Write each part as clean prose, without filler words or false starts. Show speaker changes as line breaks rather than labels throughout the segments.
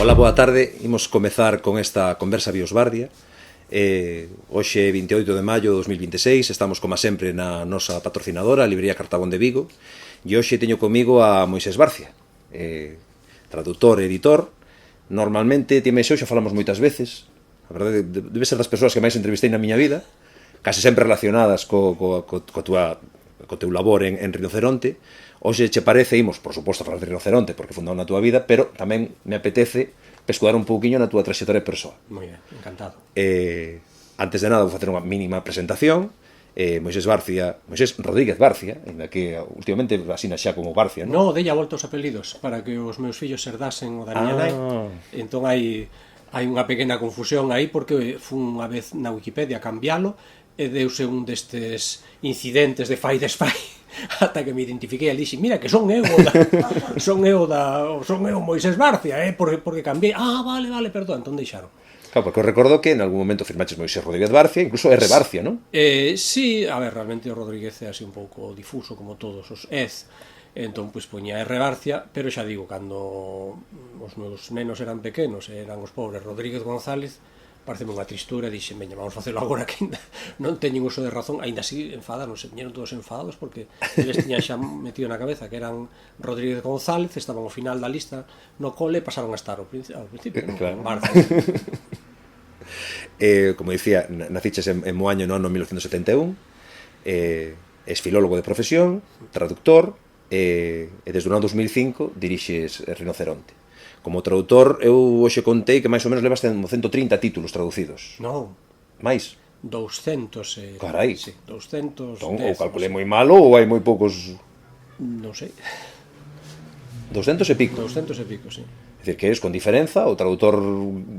Ola, boa tarde. Imos comezar con esta conversa biosbardia. Hoxe, 28 de maio de 2026, estamos, como sempre, na nosa patrocinadora, a Librería Cartabón de Vigo. E hoxe teño comigo a Moisés Barcia, traductor e editor. Normalmente, ti e xa falamos moitas veces. A verdade, debe ser das persoas que máis entrevistei na miña vida, case sempre relacionadas co teu labor en Rinoceronte. Hoxe che parece, imos, por suposto, a falar de Rinoceronte, porque fundou na túa vida, pero tamén me apetece pescuar un pouquiño na túa traxectoria persoal.
Moi ben, encantado.
Antes de nada, vou facer unha mínima presentación. Moisés Rodríguez Barcia, ainda que últimamente asina xa como Barcia, non?
No, della volta os apelidos, para que os meus fillos herdasen o da miña nai. Entón hai unha pequena confusión aí, porque fun unha vez na Wikipedia a cambialo, e deuse un destes incidentes de fai desfai, ata que me identifiquei ali, dixen, mira, que son eu Moisés Barcia, porque cambiei. Vale, perdón, entón deixaron.
Claro, porque eu recordo que en algún momento firmaches Moisés Rodríguez Barcia, incluso R. Barcia, non?
Sí, a ver, realmente o Rodríguez é así un pouco difuso, como todos os ez. Entón, pois, poña R. Barcia, pero xa digo, cando os meus nenos eran pequenos, eran os pobres Rodríguez González, pareceme unha tristura, e dixen, veña, vamos facelo agora que ainda non teñen uso de razón, ainda así enfadaron, se viñeron todos enfadados, porque eles tiñan xa metido na cabeza que eran Rodríguez González, estaban ao final da lista no cole, pasaron a estar ao principio,
claro.
Barcia.
Como dicía, naciches en Moaño no ano 1971, és filólogo de profesión, traductor, e desde o ano 2005 dirixes Rinoceronte. Como traductor, eu hoxe contei que máis ou menos levas 130 títulos traducidos.
Non.
Mais?
200.
Carai.
Sí, 200.
Entón, ou calculei moi malo ou hai moi poucos...
Non sei.
200 e pico.
200 e pico, sí.
É dicir, que és con diferenza o traductor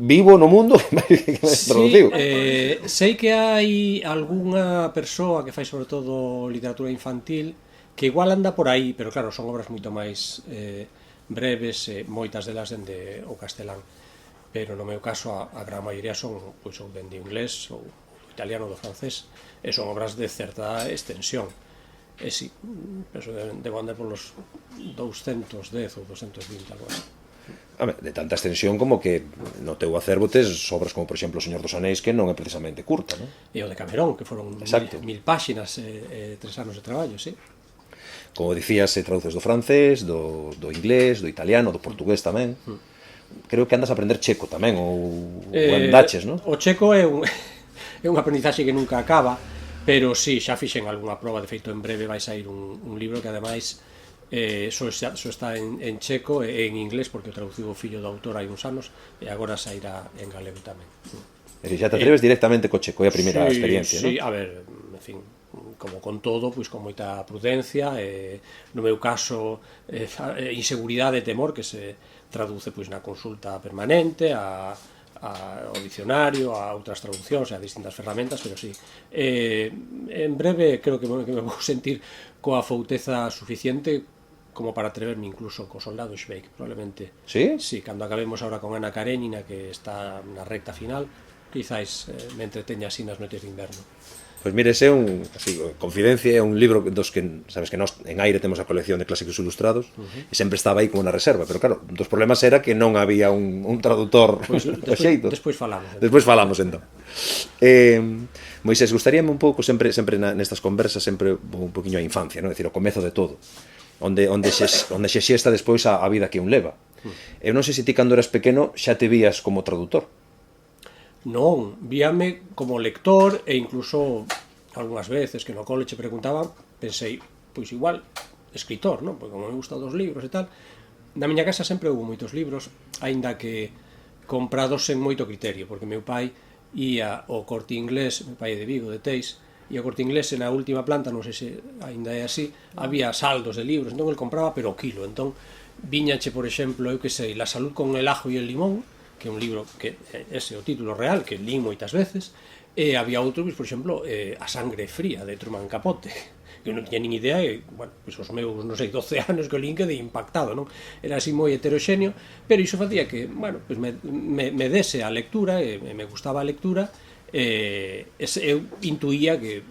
vivo no mundo que máis traduciu.
Sí, sei que hai algunha persoa que fai sobre todo literatura infantil que igual anda por aí, pero claro, son obras moito máis breves, moitas delas dende o castelán, pero no meu caso a gran maioría son pois, ou dende inglés ou italiano ou do francés, e son obras de certa extensión. E si, penso que debo andar polos 210 ou 220, algo así.
De tanta extensión como que no teu acervo tes obras como, por exemplo, O Señor dos Anéis, que non é precisamente curta, non?
E o de Camerón, que foron 1000 páxinas, 3 anos de traballo, sí.
Como dicías, traduces do francés, do inglés, do italiano, do portugués tamén. Creo que andas a aprender checo tamén, ou andaches, non?
O checo é un aprendizaxe que nunca acaba, pero sí, xa fixen algunha proba. De feito, en breve vai sair un libro que ademais só está en checo e en inglés, porque o traduciu o fillo do autor hai uns anos, e agora sairá en galego tamén.
E xa te atreves directamente co checo, é a primeira experiencia, non?
Sí, a ver, en fin, como con todo, pois con moita prudencia, no meu caso, inseguridade e temor, que se traduce pois na consulta permanente, ao dicionario, a outras traduccións, a distintas ferramentas, pero sí. En breve creo que me vou sentir coa fouteza suficiente como para atreverme incluso co Soldado Schweik, probablemente.
Sí?
Sí, cando acabemos ahora con Ana Karenina, que está na recta final, quizáis me entreteña así nas noites de inverno.
Pois mire, ese é Confidencia, é un libro dos que, sabes que nós en Aire temos a colección de clásicos ilustrados, e sempre estaba aí como na reserva, pero claro, dos problemas era que non había un traductor do xeito.
Despois falamos.
Despois falamos, entón. Moisés, gustaríame un pouco, sempre nestas conversas, sempre un poquinho a infancia, non? É dicir, o comezo de todo, onde xe xesta despois a vida que un leva. Eu non sei se ti, cando eras pequeno, xa te vías como traductor.
Non, víame como lector, e incluso algunhas veces que no cole che preguntaban, pensei, pois igual escritor, non? Porque como me gustan os libros e tal. Na miña casa sempre houve moitos libros, aínda que comprados sen moito criterio, porque meu pai ia ao Corte Inglés, meu pai é de Vigo, de Teis, e o Corte Inglés na última planta, non sei se aínda é así, había saldos de libros, entón el compraba pero o kilo. Entón viñache, por exemplo, eu que sei, La salud con el ajo e el limón, que é un libro que ese é o título real, que lín moitas veces, e había outro, por exemplo, A sangre fría, de Truman Capote, que eu non tiña nin idea, e, bueno, pois os meus, non sei, 12 anos que o lín quedei impactado, non? Era así moi heteroxéneo, pero iso facía que, bueno, pois me dese a lectura, e me gustaba a lectura, eu intuía que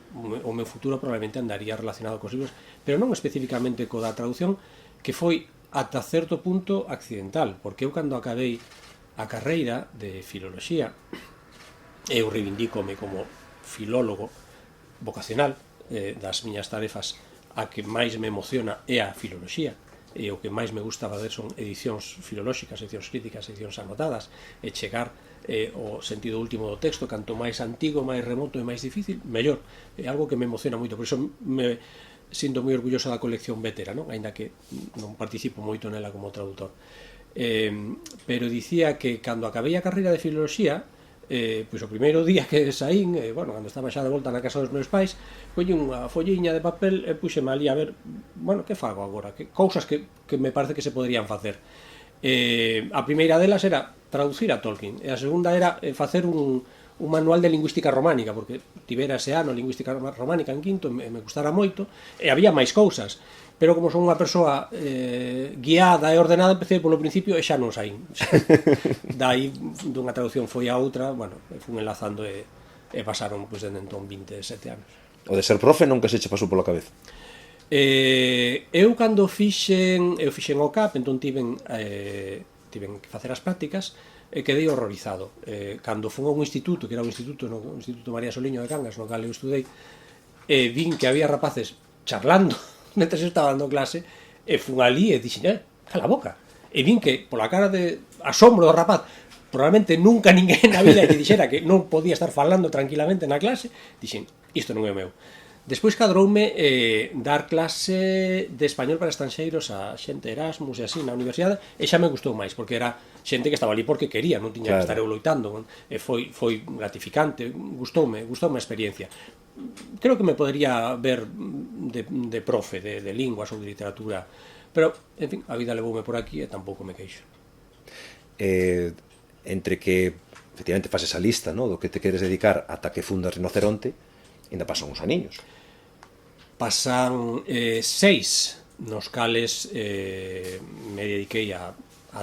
o meu futuro probablemente andaría relacionado cos libros, pero non especificamente co da traducción, que foi ata certo punto accidental, porque eu cando acabei a carreira de filoloxía. Eu reivindícome como filólogo vocacional. Das miñas tarefas a que máis me emociona é a filoloxía, e o que máis me gusta fazer son edicións filolóxicas, edicións críticas, edicións anotadas, e chegar o sentido último do texto. Canto máis antigo, máis remoto e máis difícil, mellor. É algo que me emociona moito, por iso me sinto moi orgulloso da colección Vétera, non? Ainda que non participo moito nela como traductor. Pero dicía que cando acabei a carreira de filoloxía, pois o primeiro día que saín, bueno, cando estaba xa de volta na casa dos meus pais, colle unha folliña de papel e puxeme ali a ver, bueno, que fago agora, que cousas que me parece que se poderían facer. A primeira delas era traducir a Tolkien, e a segunda era facer un manual de lingüística románica, porque tivera ese ano lingüística románica en quinto, me gustara moito, e había máis cousas, pero como son unha persoa guiada e ordenada, empecé polo principio e xa non saín. Daí, dunha traducción foi a outra, bueno, fui enlazando e pasaron, pois, dende entón 27 anos.
O de ser profe nunca se che pasou pola cabeza?
Eu cando fixen o CAP, entón tiven que facer as prácticas, e quedei horrorizado. Cando fun a un instituto, que era o Instituto María Soliño de Cangas, no cal eu estudei, vin que había rapaces charlando mentre estaba dando clase, e fun ali e dixen, cala a boca. E vin que, pola cara de asombro do rapaz, probablemente nunca ninguén na vida lle dixera que non podía estar falando tranquilamente na clase, dixen, isto non é o meu. Despois cadroume dar clase de español para estranxeiros a xente Erasmus e así na universidade, e xa me gustou máis, porque era xente que estaba ali porque quería, non tiña que estar eu loitando, e foi gratificante, gustoume a experiencia. Creo que me podría ver de profe de linguas ou de literatura, pero, en fin, a vida levoume por aquí e tampouco me queixo.
Entre que efectivamente faz esa lista, no, do que te queres dedicar ata que fundas Rinoceronte, ainda pasan uns aniños.
Pasan 6, nos cales me dediquei a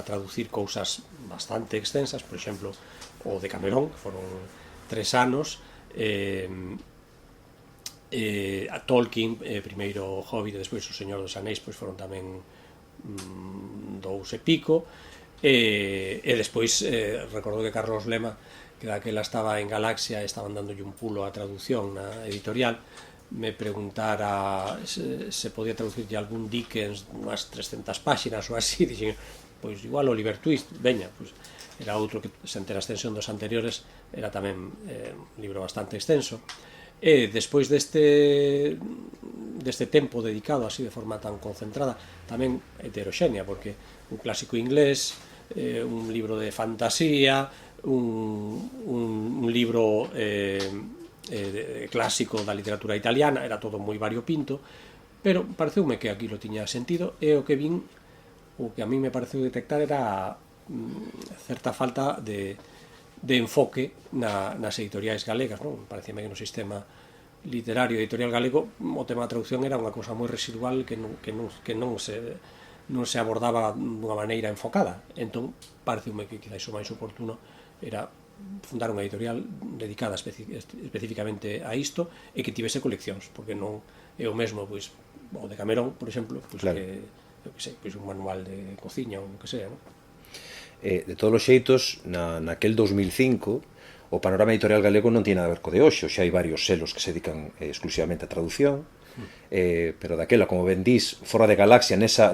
traducir cousas bastante extensas, por exemplo, o de Camerón, que foron 3 anos, a Tolkien, primeiro Hobbit e despois o Señor dos Anéis, pois foron tamén 2 e pico, e despois recordo que Carlos Lema, que daquela estaba en Galaxia e estaban dándolle un pulo a traducción na editorial, me preguntara se podía traducirlle algún Dickens unhas 300 páxinas ou así. Dixen, pois igual Oliver Twist, veña, pois era outro que, sen ter a extensión dos anteriores, era tamén un libro bastante extenso. E despois deste tempo dedicado así de forma tan concentrada, tamén heteroxénea, porque un clásico inglés, un libro de fantasía, un libro clásico da literatura italiana, era todo moi variopinto, pero pareceume que aquilo tiña sentido, e o que vin, o que a mí me pareceu detectar era certa falta de enfoque nas editoriais galegas, non? Parecíame que no sistema literario editorial galego o tema da traducción era unha cousa moi residual que non se abordaba dunha maneira enfocada. Entón, pareceume que quizás o máis oportuno era fundar unha editorial dedicada especificamente a isto e que tivese coleccións, porque non é o mesmo, pois, o de Camerón, por exemplo, pois, claro, que sei, pois un manual de cociña ou o que sea, non?
De todos os xeitos, naquel 2005 o panorama editorial galego non tiene nada a ver co de hoxe. Xa hai varios selos que se dedican exclusivamente a traducción, pero daquela, como ben dís, fora de Galaxia, nesa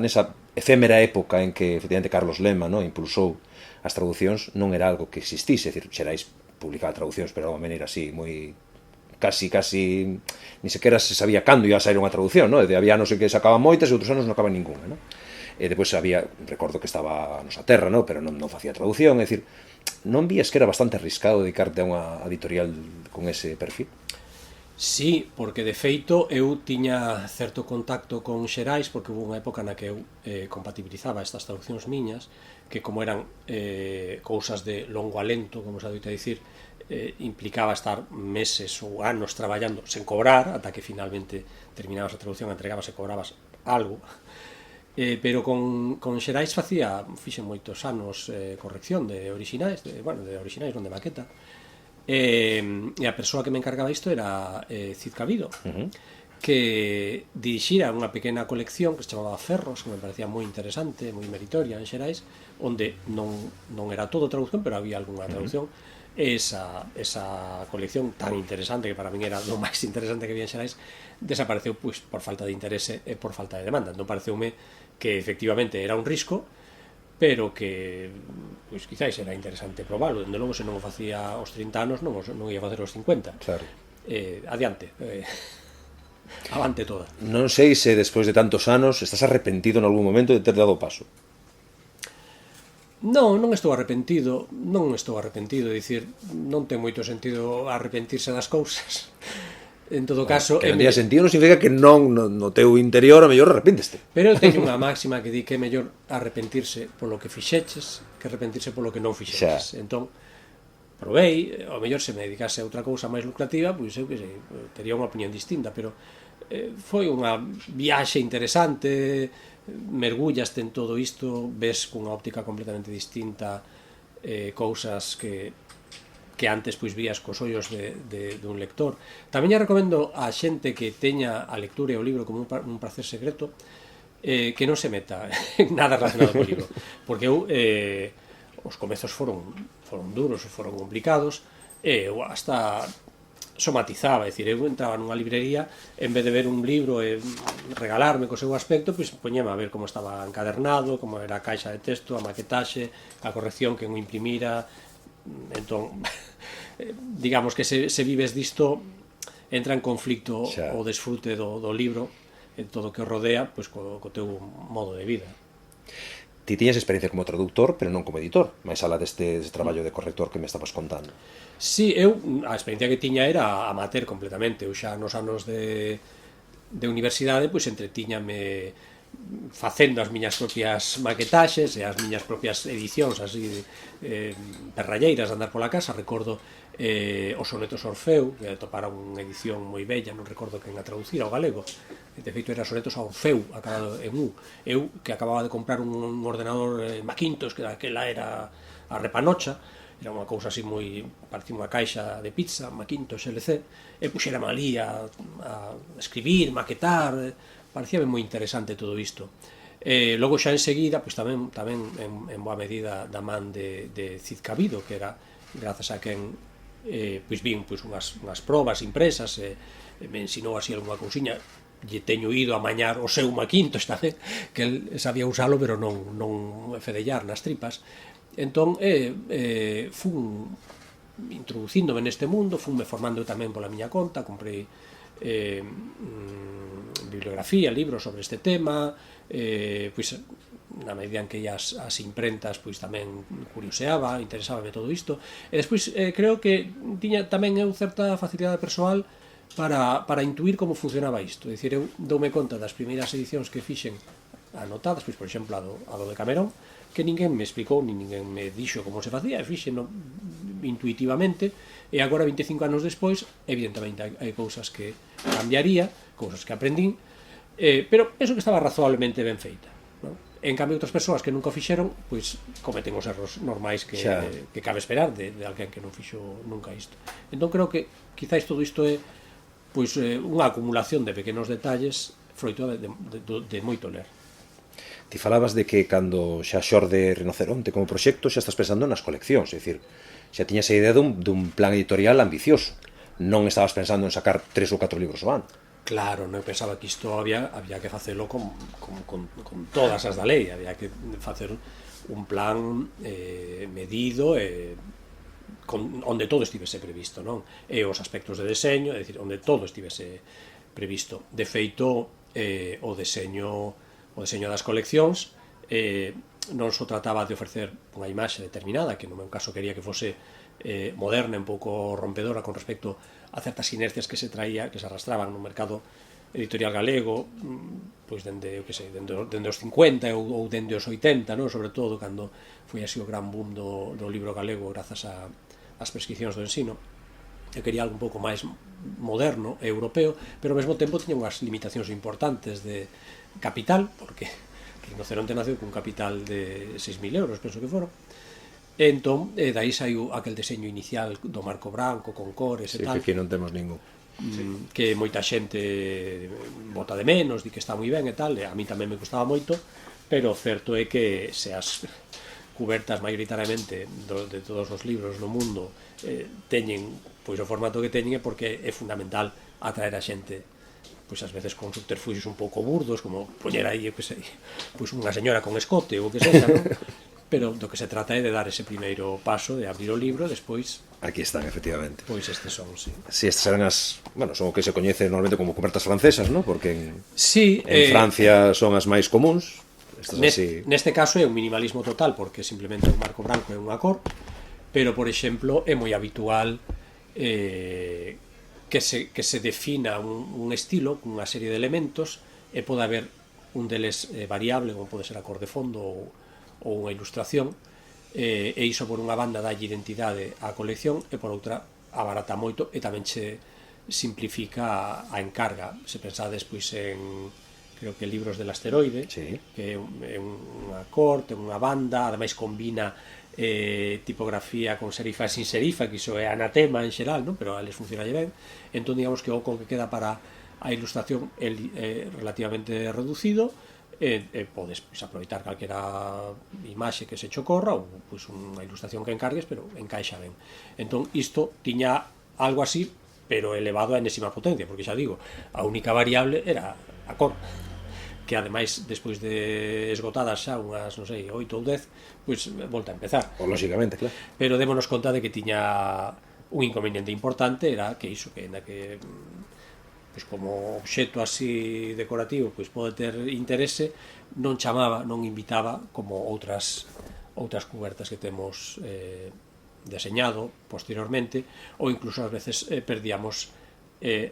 efémera época en que efectivamente Carlos Lema, no, impulsou as traducións, non era algo que existise. É dicir, Xerais publicaba traducións, pero de unha maneira así moi casi ni sequera se sabía cando ia a sair unha traducción, no? Había anos en que sacaban moitas e outros anos non acaban ninguna, no? E depois había, recordo que estaba a Nosa Terra, no? Pero non facía traducción. É dicir, non vías que era bastante arriscado dedicarte a unha editorial con ese perfil?
Sí, porque de feito eu tiña certo contacto con Xerais, porque hubo unha época na que eu compatibilizaba estas traduccións miñas, que como eran cousas de longo alento, como se adoita dicir, implicaba estar meses ou anos traballando sen cobrar, ata que finalmente terminabas a traducción, entregabas e cobrabas algo. Pero con Xerais fixen moitos anos corrección de orixinais, de orixinais, non de maqueta, e a persoa que me encargaba isto era Cid Cabido, que dirixira unha pequena colección que se chamaba Ferros, que me parecía moi interesante, moi meritoria en xerais, onde non era todo traducción, pero había algunha traducción. Esa colección tan interesante, que para min era lo máis interesante que había en xerais, desapareceu pois por falta de interese e por falta de demanda. Non pareceume que efectivamente era un risco, pero que pois quizáis era interesante probalo. Dende logo, se non o facía aos 30 anos, non ia facer aos 50.
Claro.
Adiante, avante toda.
Non sei se despois de tantos anos estás arrepentido en algún momento de ter dado o paso.
Non estou arrepentido, dicir, non ten moito sentido arrepentirse das cousas. En todo caso,
que non tenha sentido non significa que non no teu interior a mellor arrepínteste.
Pero eu teño unha máxima que di que é mellor arrepentirse polo que fixeches que arrepentirse polo que non fixeches. Entón, provei, ao mellor se me dedicase a outra cousa máis lucrativa, pois eu que sei, tería unha opinión distinta, pero foi unha viaxe interesante, mergullaste en todo isto, ves cunha óptica completamente distinta cousas que antes pois vías cos ollos dun lector. Tamén lle recomendo a xente que teña a lectura e o libro como un prazer secreto, que non se meta en nada relacionado co libro, porque eu os comezos foron duros, foron complicados, e eu hasta somatizaba, é dicir, eu entraba nunha librería, en vez de ver un libro e regalarme co seu aspecto, pois poñeme a ver como estaba encadernado, como era a caixa de texto, a maquetaxe, a corrección que eu imprimira. Entón, digamos que se vives disto, entra en conflicto o desfrute do libro e todo o que o rodea, pois co teu modo de vida.
Ti tiñas experiencia como traductor, pero non como editor, máis alá deste traballo de corrector que me estabas contando.
Sí, eu a experiencia que tiña era amateur completamente. Eu xa nos anos de universidade pois entretíñame facendo as miñas propias maquetaxes e as miñas propias edicións así perralleiras de andar pola casa. Recordo os sonetos Orfeu, que atopara unha edición moi bella, non recordo quen a traducir ao galego. De feito era sonetos a Orfeu, acabado en U. Eu que acababa de comprar un ordenador Macintosh, que daquela era a repanocha, era unha cousa así moi, parecía unha caixa de pizza, Macintosh LC, e puxérame ali a escribir, maquetar, parecíame moi interesante todo isto. Logo xa enseguida, pois tamén en boa medida da man de Cid Cabido, que era grazas a quen pois vin pois unhas probas impresas, me ensinou así algunha cousiña. Lle teño ido a mañar o seu Macintosh tamén, que el sabía usalo, pero non fedellar nas tripas. Entón, fun introducíndome neste mundo, funme formando tamén pola miña conta, comprei bibliografía, libros sobre este tema, pois na medida en que as imprentas pois tamén curioseaba, interesábame todo isto, e despois creo que tiña tamén eu certa facilidade persoal para intuir como funcionaba isto. É dicir, eu doume conta das primeiras edicións que fixen anotadas, pois por exemplo a do de Camerón, que ninguén me explicou, ninguén me dixo como se facía, e fixen intuitivamente, e agora 25 anos despois, evidentemente hai cousas que cambiaría, cousas que aprendín, pero penso que estaba razoablemente ben feita, non? En cambio, outras persoas que nunca o fixeron, pois cometen os erros normais que cabe esperar de alguén que non fixo nunca isto. Entón creo que quizáis todo isto é pois unha acumulación de pequenos detalles froito de moito ler.
Ti falabas de que cando xa xorde Rinoceronte como proxecto xa estás pensando nas coleccións, é dicir, xa tiñas a idea dun plan editorial ambicioso, non estabas pensando en sacar 3 ou 4 libros ao ano.
Claro, non pensaba que isto había que facelo con todas as da lei, había que facer un plan medido e onde todo estivese previsto, non? E os aspectos de deseño, é dicir, onde todo estivese previsto. De feito, o deseño das coleccións non só trataba de ofrecer unha imaxe determinada, que no meu caso quería que fose moderna, un pouco rompedora con respecto a certas inercias que se arrastraban no mercado editorial galego, pois dende os 50 ou dende os 80, non? Sobre todo cando foi así o gran boom do libro galego grazas ás prescripcións do ensino. Eu quería algo un pouco máis moderno e europeo, pero ao mesmo tempo tiña unhas limitacións importantes de capital, porque Rinoceronte naceu cun capital de 6.000 euros, penso que foron. Entón, dai saiu aquel deseño inicial do marco branco, con cores e tal.
Que aquí non temos ningún.
que moita xente bota de menos, di que está moi ben e tal, e a mí tamén me gustaba moito, pero o certo é que se as cubertas maioritariamente de todos os libros no mundo teñen pois o formato que teñen, é porque é fundamental atraer a xente, pois ás veces con subterfugios un pouco burdos, como poñer aí, que sei, pois unha señora con escote ou que sexa, non? Pero do que se trata é de dar ese primeiro paso, de abrir o libro, despois
aquí están, efectivamente.
pois estes son, sí.
Si, estas eran as, bueno, son o que se coñece normalmente como cubertas francesas, ¿no? Porque
Sí,
en Francia son as máis comuns. Estas así.
Neste caso é un minimalismo total, porque simplemente un marco branco e unha cor, pero, por exemplo, é moi habitual que se defina un estilo, cunha serie de elementos, e pode haber un deles variable, como pode ser a cor de fondo ou unha ilustración, e iso por unha banda dalle identidade á colección, e por outra abarata moito e tamén se simplifica a encarga. Se pensades pois en, creo que libros del asteroide,
sí,
que é unha cor, ten unha banda, ademais combina tipografía con serifa e sin serifa, que iso é anatema en xeral, non? Pero a les funciona ben. Entón, digamos que o que queda para a ilustración é relativamente reducido, podes pois, aproveitar calquera imaxe que se che ocorra ou pois, unha ilustración que encargues, pero encaixa ben. Entón, isto tiña algo así, pero elevado a enésima potencia, porque xa digo, a única variable era a cor, que ademais, despois de esgotadas xa unhas, non sei, 8 ou 10, pois volta a empezar.
O lógicamente, claro.
Pero démonos conta de que tiña un inconveniente importante, era que iso, que pois como obxecto así decorativo pois pode ter interese, non chamaba, non invitaba como outras cubertas que temos deseñado posteriormente, ou incluso ás veces perdíamos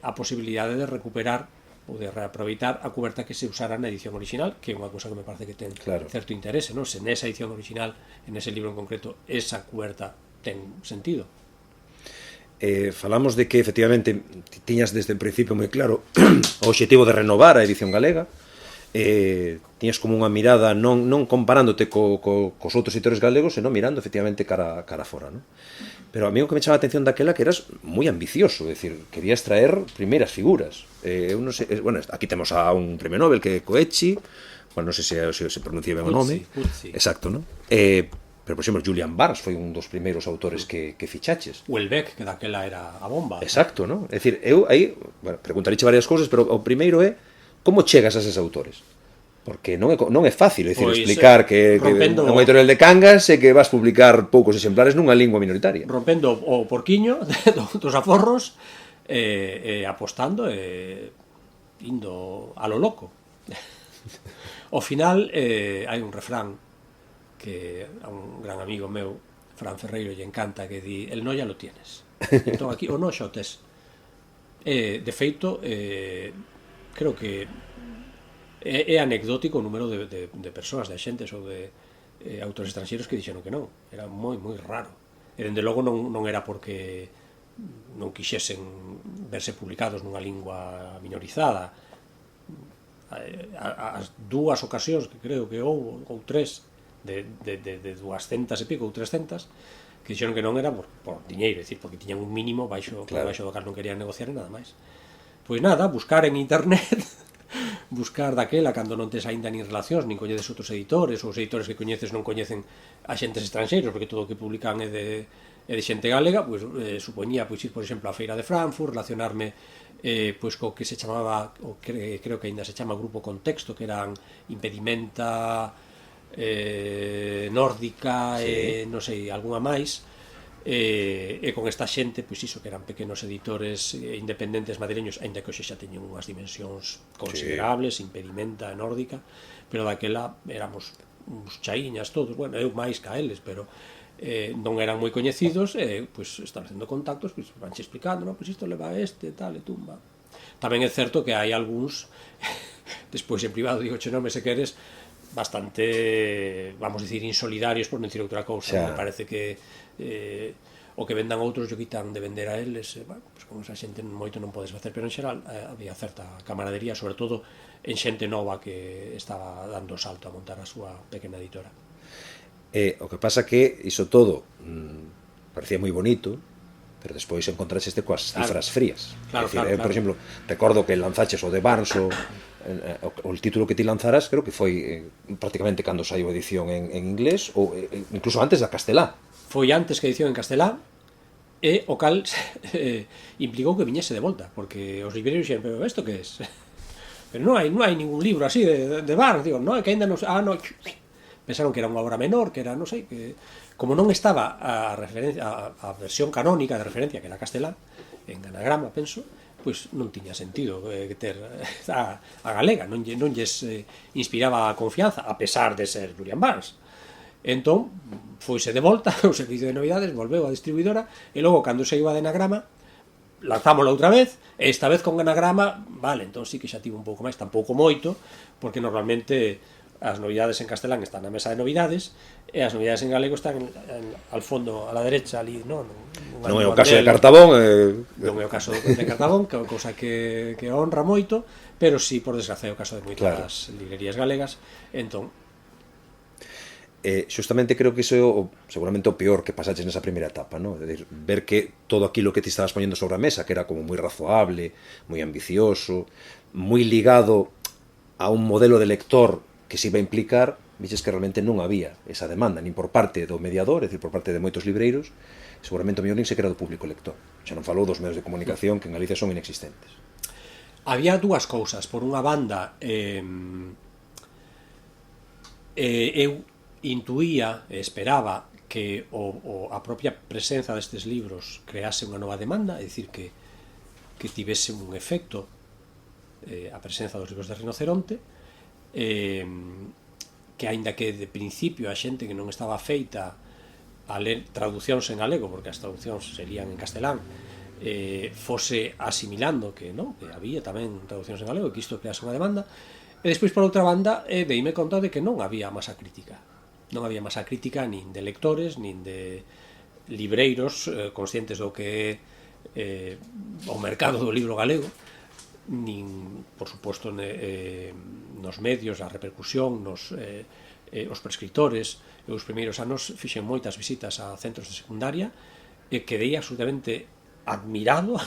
a posibilidade de recuperar ou de reaproveitar a cuberta que se usara na edición original, que é unha cousa que me parece que ten certo interese, non? Se nesa edición original, en ese libro en concreto, esa cuberta ten sentido.
Falamos de que efectivamente tiñas desde o principio moi claro o obxectivo de renovar a edición galega, tiñas como unha mirada non comparándote cos outros editores galegos, senón mirando efectivamente cara fora, non? Pero a mí o que me chama a atención daquela que eras moi ambicioso, é dicir, querías traer primeiras figuras. Eu non sei, bueno, aquí temos a un premio Nobel que é Coetzee, bueno, non sei se pronuncia ben o nome. Exacto, non? Pero, por exemplo, Julian Barnes foi un dos primeiros autores que fichaches.
Houellebecq, que daquela era a bomba.
Exacto, non? É dicir, eu aí, bueno, preguntaríche varias cousas, pero o primeiro é como chegas a eses autores? Porque non é fácil, é dicir,
pois,
explicar que un editorial de Cangas e que vas publicar poucos exemplares nunha lingua minoritaria.
Rompendo o porquiño dos aforros, apostando e indo a lo loco. Ao final hai un refrán que a un gran amigo meu, Fran Ferreiro, lle encanta, que di, el no ya lo tienes. Entón aquí o no xa o tes. De feito, creo que é anecdótico o número de persoas, de xentes ou de autores estranxeiros que dixeron que non. Era moi, moi raro. E dende logo non era porque non quixesen verse publicados nunha lingua minorizada. As dúas ocasións que creo que houve, ou tres, de 200 e pico ou 300, que dixeron que non era por diñeiro, é dicir, porque tiñan un mínimo baixo do cal non querían negociar e nada máis. Pois nada, buscar en internet, buscar daquela cando non tes aínda nin relacións, nin coñeces outros editores, ou os editores que coñeces non coñecen a xentes estranxeiros, porque todo o que publican é de xente galega, pois supoñía pois ir, por exemplo, á Feira de Frankfurt, relacionarme pois co que se chamaba, o que creo que aínda se chama Grupo Contexto, que eran Impedimenta, Nórdica, sí, non sei, algunha máis, e con esta xente, pois iso, que eran pequenos editores independentes madrileños, aínda que hoxe xa teñen unhas dimensións considerables, sí, Impedimenta, Nórdica, pero daquela éramos uns chaiñas todos, bueno, eu máis ca eles, pero non eran moi coñecidos, pois establecendo contactos, pois vanche explicando, non, pois isto leva a este, tal, e tumba. Tamén é certo que hai algúns, despois en privado digo, che nome se queres, bastante, vamos dicir, insolidarios, por non dicir outra cousa. Me parece que o que vendan outros yo quitan de vender a eles, bueno, pues con esa xente moito non podes facer, pero en xeral había certa camaradería, sobre todo en xente nova que estaba dando o salto a montar a súa pequena editora.
O que pasa que iso todo parecía moi bonito, pero despois encontraxeste coas cifras frías.
Claro,
Decir,
claro.
Por exemplo, recordo que lanzaches o de Barnes o título que ti lanzaras, creo que foi prácticamente cando saiu a edición en inglés ou incluso antes da castelá.
Foi antes que a edición en castelán, e o cal implicou que viñese de volta, porque os libreiros dixeron, pero isto que es? Pero non hai ningún libro así de Barnes, digo, non, é que ainda non, pensaron que era unha obra menor, que era, non sei, que como non estaba a versión canónica de referencia, que era castelán, en anagrama, penso, pois non tiña sentido ter a galega, non lles inspiraba a confianza, a pesar de ser Julian Barnes. Entón, foise de volta ao servicio de novidades, volveu a distribuidora, e logo, cando se iba de anagrama, lanzámosla outra vez, e esta vez con anagrama, vale, entón sí que xa tivo un pouco máis, tampouco moito, porque normalmente as novidades en castelán están na mesa de novidades e as novidades en galego están al fondo, a la derecha, ali, non
é o caso de Cartabón,
non é o caso de Cartabón, que é unha cousa que honra moito, pero sí, por desgracia, é o caso de moitas librerías galegas. Entón,
xustamente creo que iso é seguramente o peor que pasaches nesa primeira etapa, ¿no? É dicir, ver que todo aquilo que te estabas poñendo sobre a mesa, que era como moi razoable, moi ambicioso, moi ligado a un modelo de lector que se iba a implicar, viches que realmente non había esa demanda, nin por parte do mediador, é dicir, por parte de moitos libreiros, seguramente o mellor nin sequera do público lector. Xa non falou dos medios de comunicación que en Galicia son inexistentes.
Había dúas cousas. Por unha banda, eu intuía e esperaba que a propia presenza destes libros crease unha nova demanda, é dicir, que tivese un efecto a presenza dos libros de Rinoceronte, que aínda que de principio a xente que non estaba feita a ler traducións en galego, porque as traducións serían en castelán, fose asimilando que había tamén traducións en galego e que isto crease unha demanda. E despois, por outra banda, deime conta de que non había masa crítica. Non había masa crítica nin de lectores, nin de libreiros conscientes do que é o mercado do libro galego, nin, por suposto, nos medios, a repercusión, os prescriptores. Eu os primeiros anos fixen moitas visitas a centros de secundaria e quedei absolutamente admirado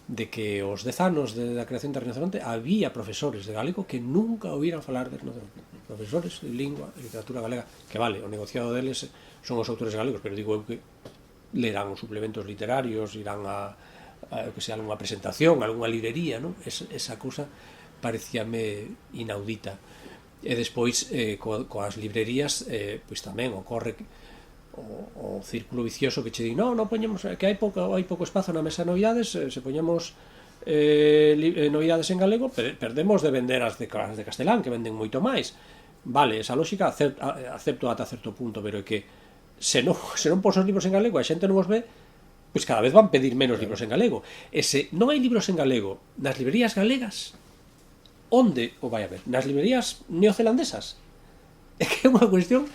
de que os 10 anos da creación de Rinoceronte había profesores de galego que nunca ouviran falar de Rinoceronte, profesores de lingua e literatura galega, que vale, o negociado deles son os autores galegos, pero digo eu que lerán os suplementos literarios, irán a que sea algunha presentación, algunha librería, non? Esa cousa parecíame inaudita. E despois, coas librerías, pois tamén ocorre o círculo vicioso que che di, non poñemos, que hai pouco espazo na mesa de novidades, se poñemos novidades en galego, perdemos de vender as de castelán, que venden moito máis. Vale, esa lógica acepto ata certo punto, pero é que se non pos os libros en galego e a xente non os ve, pois cada vez van pedir menos libros en galego. E se non hai libros en galego nas librerías galegas, onde o vai a ver? Nas librerías neozelandesas? É que é unha cuestión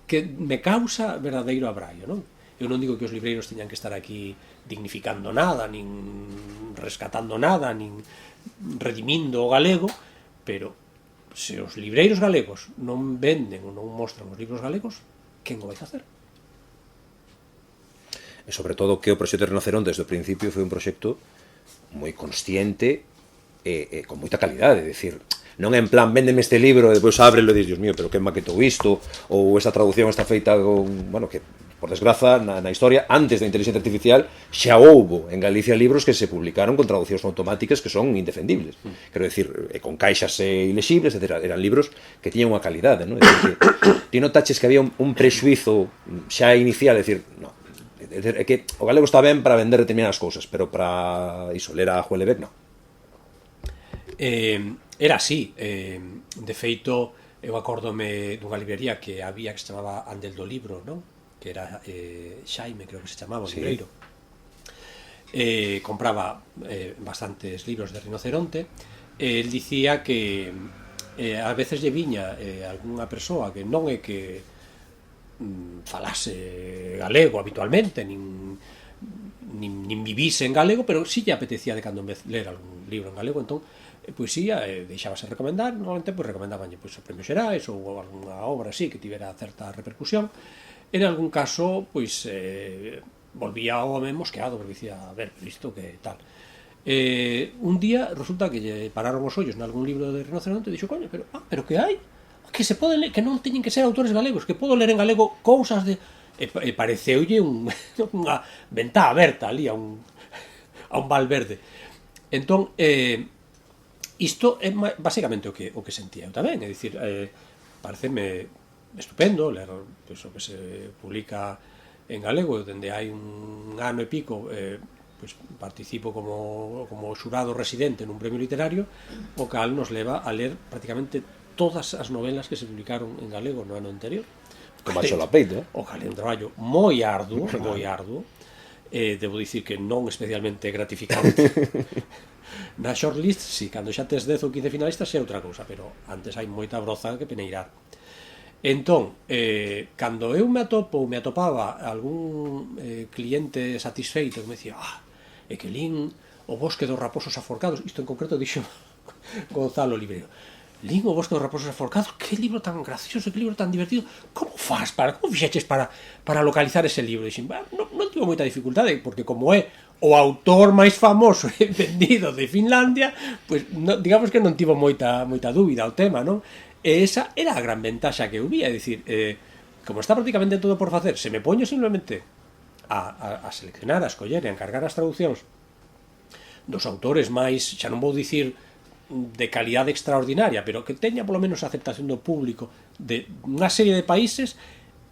que me causa verdadeiro abraio, non? Eu non digo que os libreiros teñan que estar aquí dignificando nada, nin rescatando nada, nin redimindo o galego, pero se os libreiros galegos non venden ou non mostran os libros galegos, quen o vai facer?
E sobre todo que o proxecto de Rinoceronte desde o principio foi un proxecto moi consciente e con moita calidade, é dicir, non é en plan, véndeme este libro e depois ábrelo e dis, Dios mío, pero que maquetou isto, ou esta traducción está feita con, bueno, que por desgraza na historia, antes da inteligencia artificial xa houbo en Galicia libros que se publicaron con traducións automáticas que son indefendibles, quero dicir, con caixas ilexibles, etc. Eran libros que tiñan unha calidade, non? É dicir, que ti notaches que había un prexuizo xa inicial, é dicir, non, é que o galego está ben para vender determinadas cousas, pero para iso, ler a Huelebec, non.
Era así, de feito, eu acórdome dunha librería que había que se chamaba Andel do Libro, non? Que era Xaime, creo que se chamaba o libreiro. Compraba bastantes libros de Rinoceronte. El dicía que a veces lle viña algunha persoa que non é que falase galego habitualmente, nin vivise en galego, pero sí lle apetecía de cando en vez ler algún libro en galego, entón poesía, deixábase recomendar, normalmente pois recomendabanlle pois, o Premio Xerais ou algunha obra así que tivera certa repercusión. En algún caso, pois volvía o home mosqueado, porque dicía, a ver, isto que tal. Un día resulta que lle pararon os ollos nalgún libro de Rinoceronte e dixo, coño, pero que hai? Que se poden ler, que non teñen que ser autores galegos, que podo ler en galego cousas de... E pareceulle unha ventá aberta ali a un Valverde. Entón, isto é basicamente o que sentía eu tamén, é dicir, pareceme estupendo ler pois, o que se publica en galego, dende hai un ano e pico pois, participo como xurado residente nun premio literario, o cal nos leva a ler prácticamente todas as novelas que se publicaron en galego no ano anterior.
Como a Xolapeito,
o cal é un traballo moi arduo, debo dicir que non especialmente gratificante. Na shortlist, si, cando xa tes 10 ou 15 finalistas é outra cousa, pero antes hai moita broza que peneirar. Entón, cando eu me atopaba algún cliente satisfeito que me dicía, é que lín o Bosque dos Raposos Aforcados, isto en concreto dixo Gonzalo Librero, lín o Bosque dos Raposos Aforcados, que libro tan gracioso, que libro tan divertido, como fixeches para localizar ese libro? Dixen, non tivo moita dificultade, porque como é o autor máis famoso e vendido de Finlandia, pues, digamos que non tivo moita dúbida o tema, non? E esa era a gran ventaxa que eu vía, é dicir, como está prácticamente todo por facer, se me poño simplemente a seleccionar, a escoller e a encargar as traduccións dos autores máis, xa non vou dicir de calidade extraordinaria, pero que teña polo menos a aceptación do público de unha serie de países,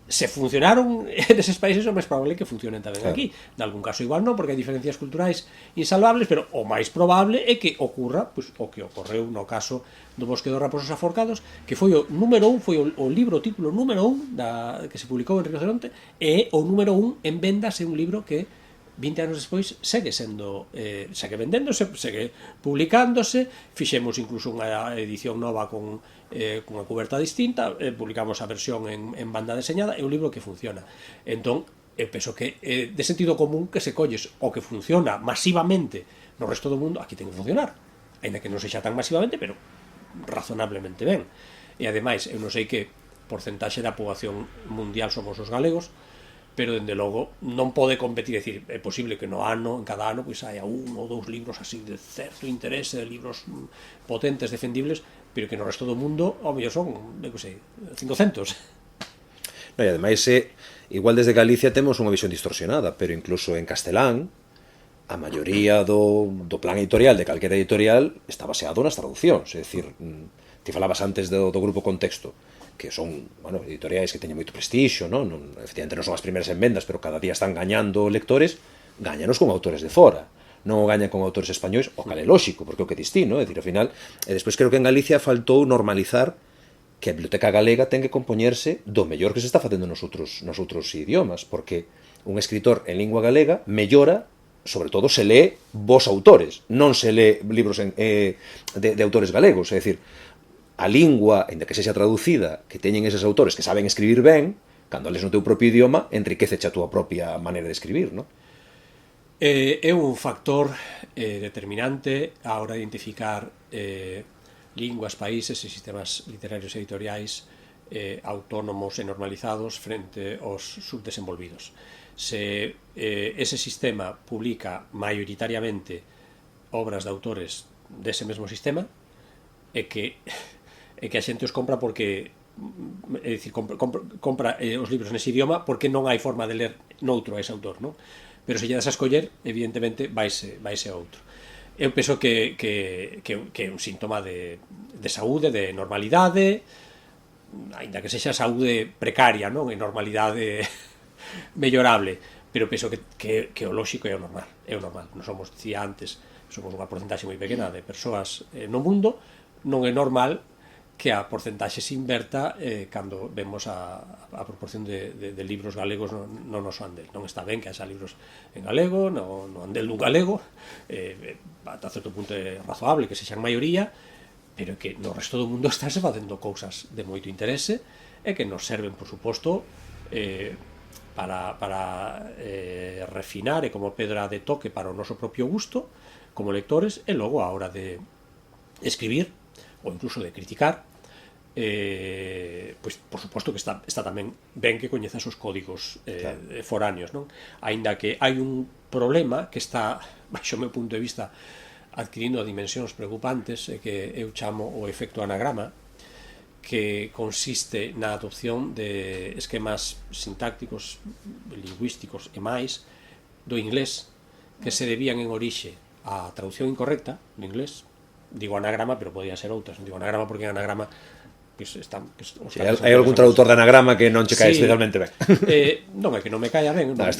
se funcionaron neses países é máis probable que funcionen tamén aquí. Nalgún caso igual non, porque hai diferencias culturais insalvables, pero o máis probable é que ocurra pois, o que ocorreu no caso do Bosque dos Raposos Aforcados, que foi o número 1, foi o libro título número 1 que se publicou en Rinoceronte, e o número 1 en vendas é un libro que 20 anos despois segue sendo segue vendéndose, segue publicándose. Fixemos incluso unha edición nova con unha cuberta distinta, publicamos a versión en banda deseñada, é un libro que funciona. Entón, penso que de sentido común que se colles o que funciona masivamente no resto do mundo, aquí ten que funcionar, ainda que non sexa tan masivamente, pero razonablemente ben. E ademais, eu non sei que porcentaxe da poboación mundial somos os galegos, pero dende logo non pode competir, é dicir, é posible que no ano, en cada ano, pois haya un ou dous libros así de certo interese, de libros potentes, defendibles, pero que no resto do mundo, ao mellor son, non sei, 500.
No, e ademais, igual desde Galicia temos unha visión distorsionada, pero incluso en castelán, a maioría do plan editorial de calquera editorial está baseado nas traduccións, é dicir, ti falabas antes do grupo Contexto, que son, bueno, editoriais que teñen moito prestixio, non? Efectivamente non son as primeiras en vendas, pero cada día están gañando lectores, gañanos con autores de fora, non o gañan con autores españois, o cal é lóxico, porque o que ti, non? É dicir, ao final, e despois creo que en Galicia faltou normalizar que a biblioteca galega ten que compoñerse do mellor que se está facendo nos outros idiomas, porque un escritor en lingua galega mellora, sobre todo se lee vos autores, non se lee libros de autores galegos, é dicir, a lingua, ainda que sexa traducida, que teñen eses autores que saben escribir ben, cando les no teu propio idioma, enriqueceche a túa propia maneira de escribir, non?
É un factor determinante a hora de identificar linguas, países e sistemas literarios editoriais autónomos e normalizados frente aos subdesenvolvidos. Se ese sistema publica maioritariamente obras de autores dese mesmo sistema, é que a xente os compra porque, é dicir, compra os libros nese idioma porque non hai forma de ler noutro a ese autor, non? Pero se lle das a escoller, evidentemente vaise a outro. Eu penso que é un síntoma de saúde, de normalidade, ainda que sexa saúde precaria, non? E normalidade mellorable, pero penso que o lóxico é o normal. Non somos, dicía antes, somos unha porcentaxe moi pequena de persoas no mundo, non é normal que a porcentaxe se inverta cando vemos a proporción de libros galegos no noso andel. Non está ben que haxa libros en galego, no andel dun galego, ata certo punto é razoable que sexan maioría, pero que no resto do mundo estáse facendo cousas de moito interese e que nos serven, por suposto, para refinar e como pedra de toque para o noso propio gusto como lectores, e logo a hora de escribir ou incluso de criticar, pois por suposto que está tamén ben que coñezas os códigos foráneos, non? Aínda que hai un problema que está, baixo o meu punto de vista, adquirindo dimensións preocupantes, que eu chamo o efecto anagrama, que consiste na adopción de esquemas sintácticos, lingüísticos e máis do inglés que se debían en orixe á traducción incorrecta do inglés. Digo anagrama, pero podía ser outras. Non digo anagrama porque en anagrama
hai algún traductor de anagrama que non che cae especialmente ben.
Non é que non me caia ben, non é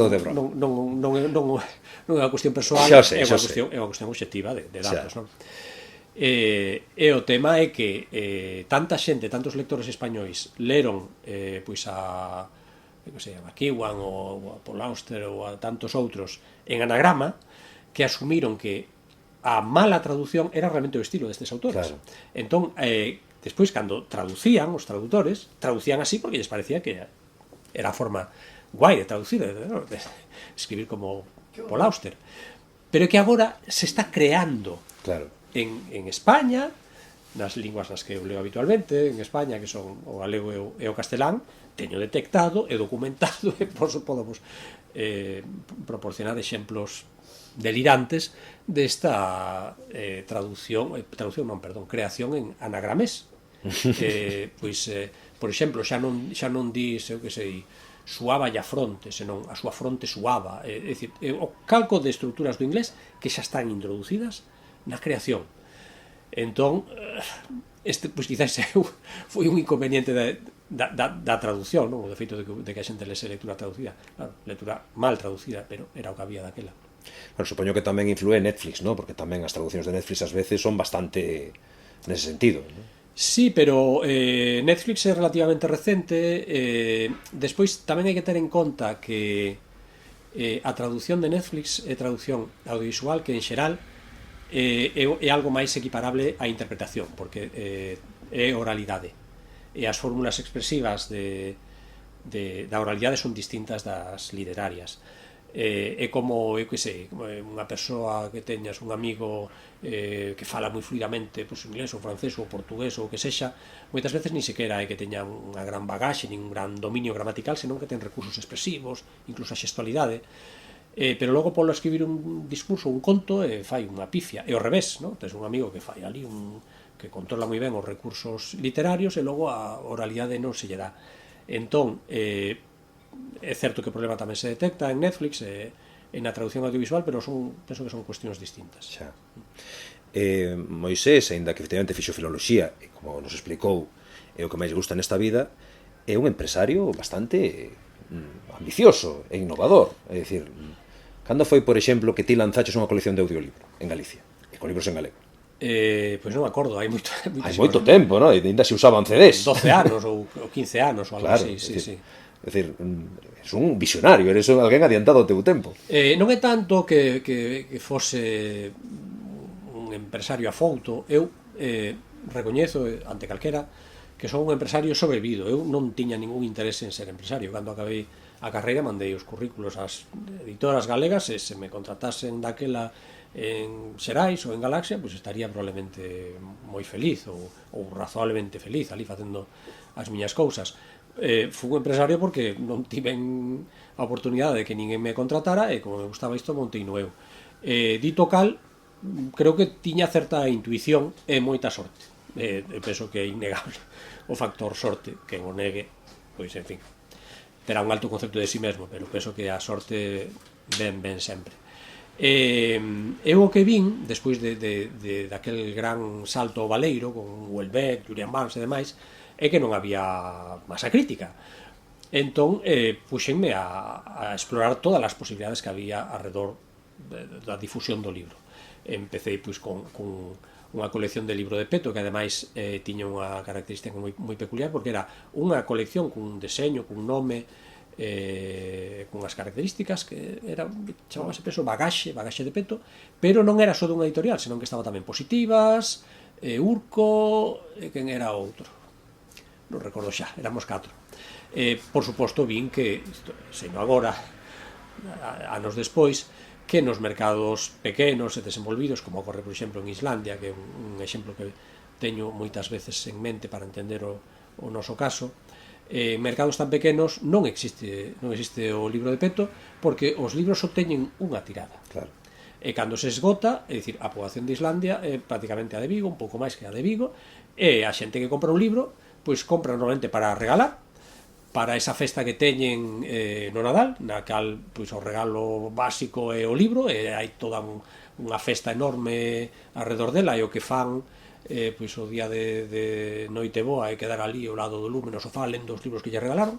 unha cuestión persoal, é unha cuestión obxectiva de datos, non? E o tema é que tanta xente, tantos lectores españois leron pois a Kiwan ou a Paul Auster ou a tantos outros en anagrama, que asumiron que a mala traducción era realmente o estilo destes autores. Entón, despois, cando traducían, os traductores traducían así porque lles parecía que era a forma guai de traducir, de escribir como Paul Auster. Pero que agora se está creando en España, nas linguas nas que eu leo habitualmente, en España, que son o galego e o castelán, teño detectado e documentado, e por eso podemos proporcionar exemplos delirantes desta creación en anagramés. Por exemplo, xa non dis, eu que sei, suaba a fronte, senón a súa fronte suaba. É dicir, o calco de estruturas do inglés que xa están introducidas na creación. Entón, pois quizás foi un inconveniente da traducción, non? O de feito de que a xente lese lectura traducida. Claro, lectura mal traducida, pero era o que había daquela.
Bueno, supoño que tamén inflúe Netflix, ¿no? Porque tamén as traduccións de Netflix ás veces son bastante nese sentido, ¿no?
Sí, pero Netflix é relativamente recente. Despois tamén hai que ter en conta que a traducción de Netflix é traducción audiovisual que en xeral é algo máis equiparable á interpretación, porque é oralidade, e as fórmulas expresivas da oralidade son distintas das literarias. É como, eu que sei, unha persoa que teñas un amigo que fala moi fluidamente inglés ou francés ou portugués ou que sexa, moitas veces nin sequera é que teña unha gran bagaxe, nin un gran dominio gramatical, senón que ten recursos expresivos, incluso a xestualidade, pero logo polo escribir un discurso, un conto, fai unha pifia, e ao revés, non? Tens un amigo que fai ali que controla moi ben os recursos literarios e logo a oralidade non se lle dá. Entón, é certo que o problema tamén se detecta en Netflix e na traducción audiovisual, pero penso que son cuestións distintas.
Xa. Moisés, aínda que efectivamente fixo filoloxía, e como nos explicou, é o que máis gusta nesta vida, é un empresario bastante ambicioso e innovador. É dicir, cando foi, por exemplo, que ti lanzaches unha colección de audiolibro en Galicia, e con libros en galego?
Pois non me acordo, hai
moito tempo, non? E ainda se usaban CDs.
12 anos ou 15 anos ou algo así, sí.
É dicir, és un visionario, eres alguén adiantado ao teu tempo.
Non é tanto que fose un empresario afouto. Eu recoñezo ante calquera que son un empresario sobrevivido. Eu non tiña ningún interese en ser empresario. Cando acabei a carreira mandei os currículos ás editoras galegas e se me contratasen daquela en Xerais ou en Galaxia, pois estaría probablemente moi feliz ou razoablemente feliz ali facendo as miñas cousas. Fui un empresario porque non tiven a oportunidade de que ninguén me contratara e como me gustaba isto monteino eu. Dito cal, creo que tiña certa intuición e moita sorte. Penso que é innegable o factor sorte, que o negue, pois en fin, terá un alto concepto de si mesmo, pero penso que a sorte ben sempre. Eu o que vin despois daquel gran salto ao baleiro con Houellebecq, Julian Barnes e demais, é que non había masa crítica. Entón, puxenme a explorar todas as posibilidades que había alrededor da difusión do libro. Empecé pois con unha colección de libro de peto que ademais tiña unha característica moi peculiar, porque era unha colección cun deseño, cun nome, con as características que era, chamábase peso bagaxe de peto, pero non era só dunha editorial, senón que estaba tamén Positivas, Urco, e quen era outro, non recordo xa, éramos 4. Por suposto vin que, seno agora, anos despois, que nos mercados pequenos e desenvolvidos, como ocorre, por exemplo, en Islandia, que é un exemplo que teño moitas veces en mente para entender o noso caso. En mercados tan pequenos non existe o libro de peto, porque os libros só teñen unha tirada.
Claro.
E cando se esgota, é dicir, a poboación de Islandia é prácticamente a de Vigo, un pouco máis que a de Vigo, e a xente que compra un libro, pois compra normalmente para regalar, para esa festa que teñen no Nadal, na cal pois, o regalo básico é o libro, e hai toda unha festa enorme alrededor dela, e o que fan pois o día de noite boa é quedar ali ao lado do lume no sofá lendo os libros que lle regalaron.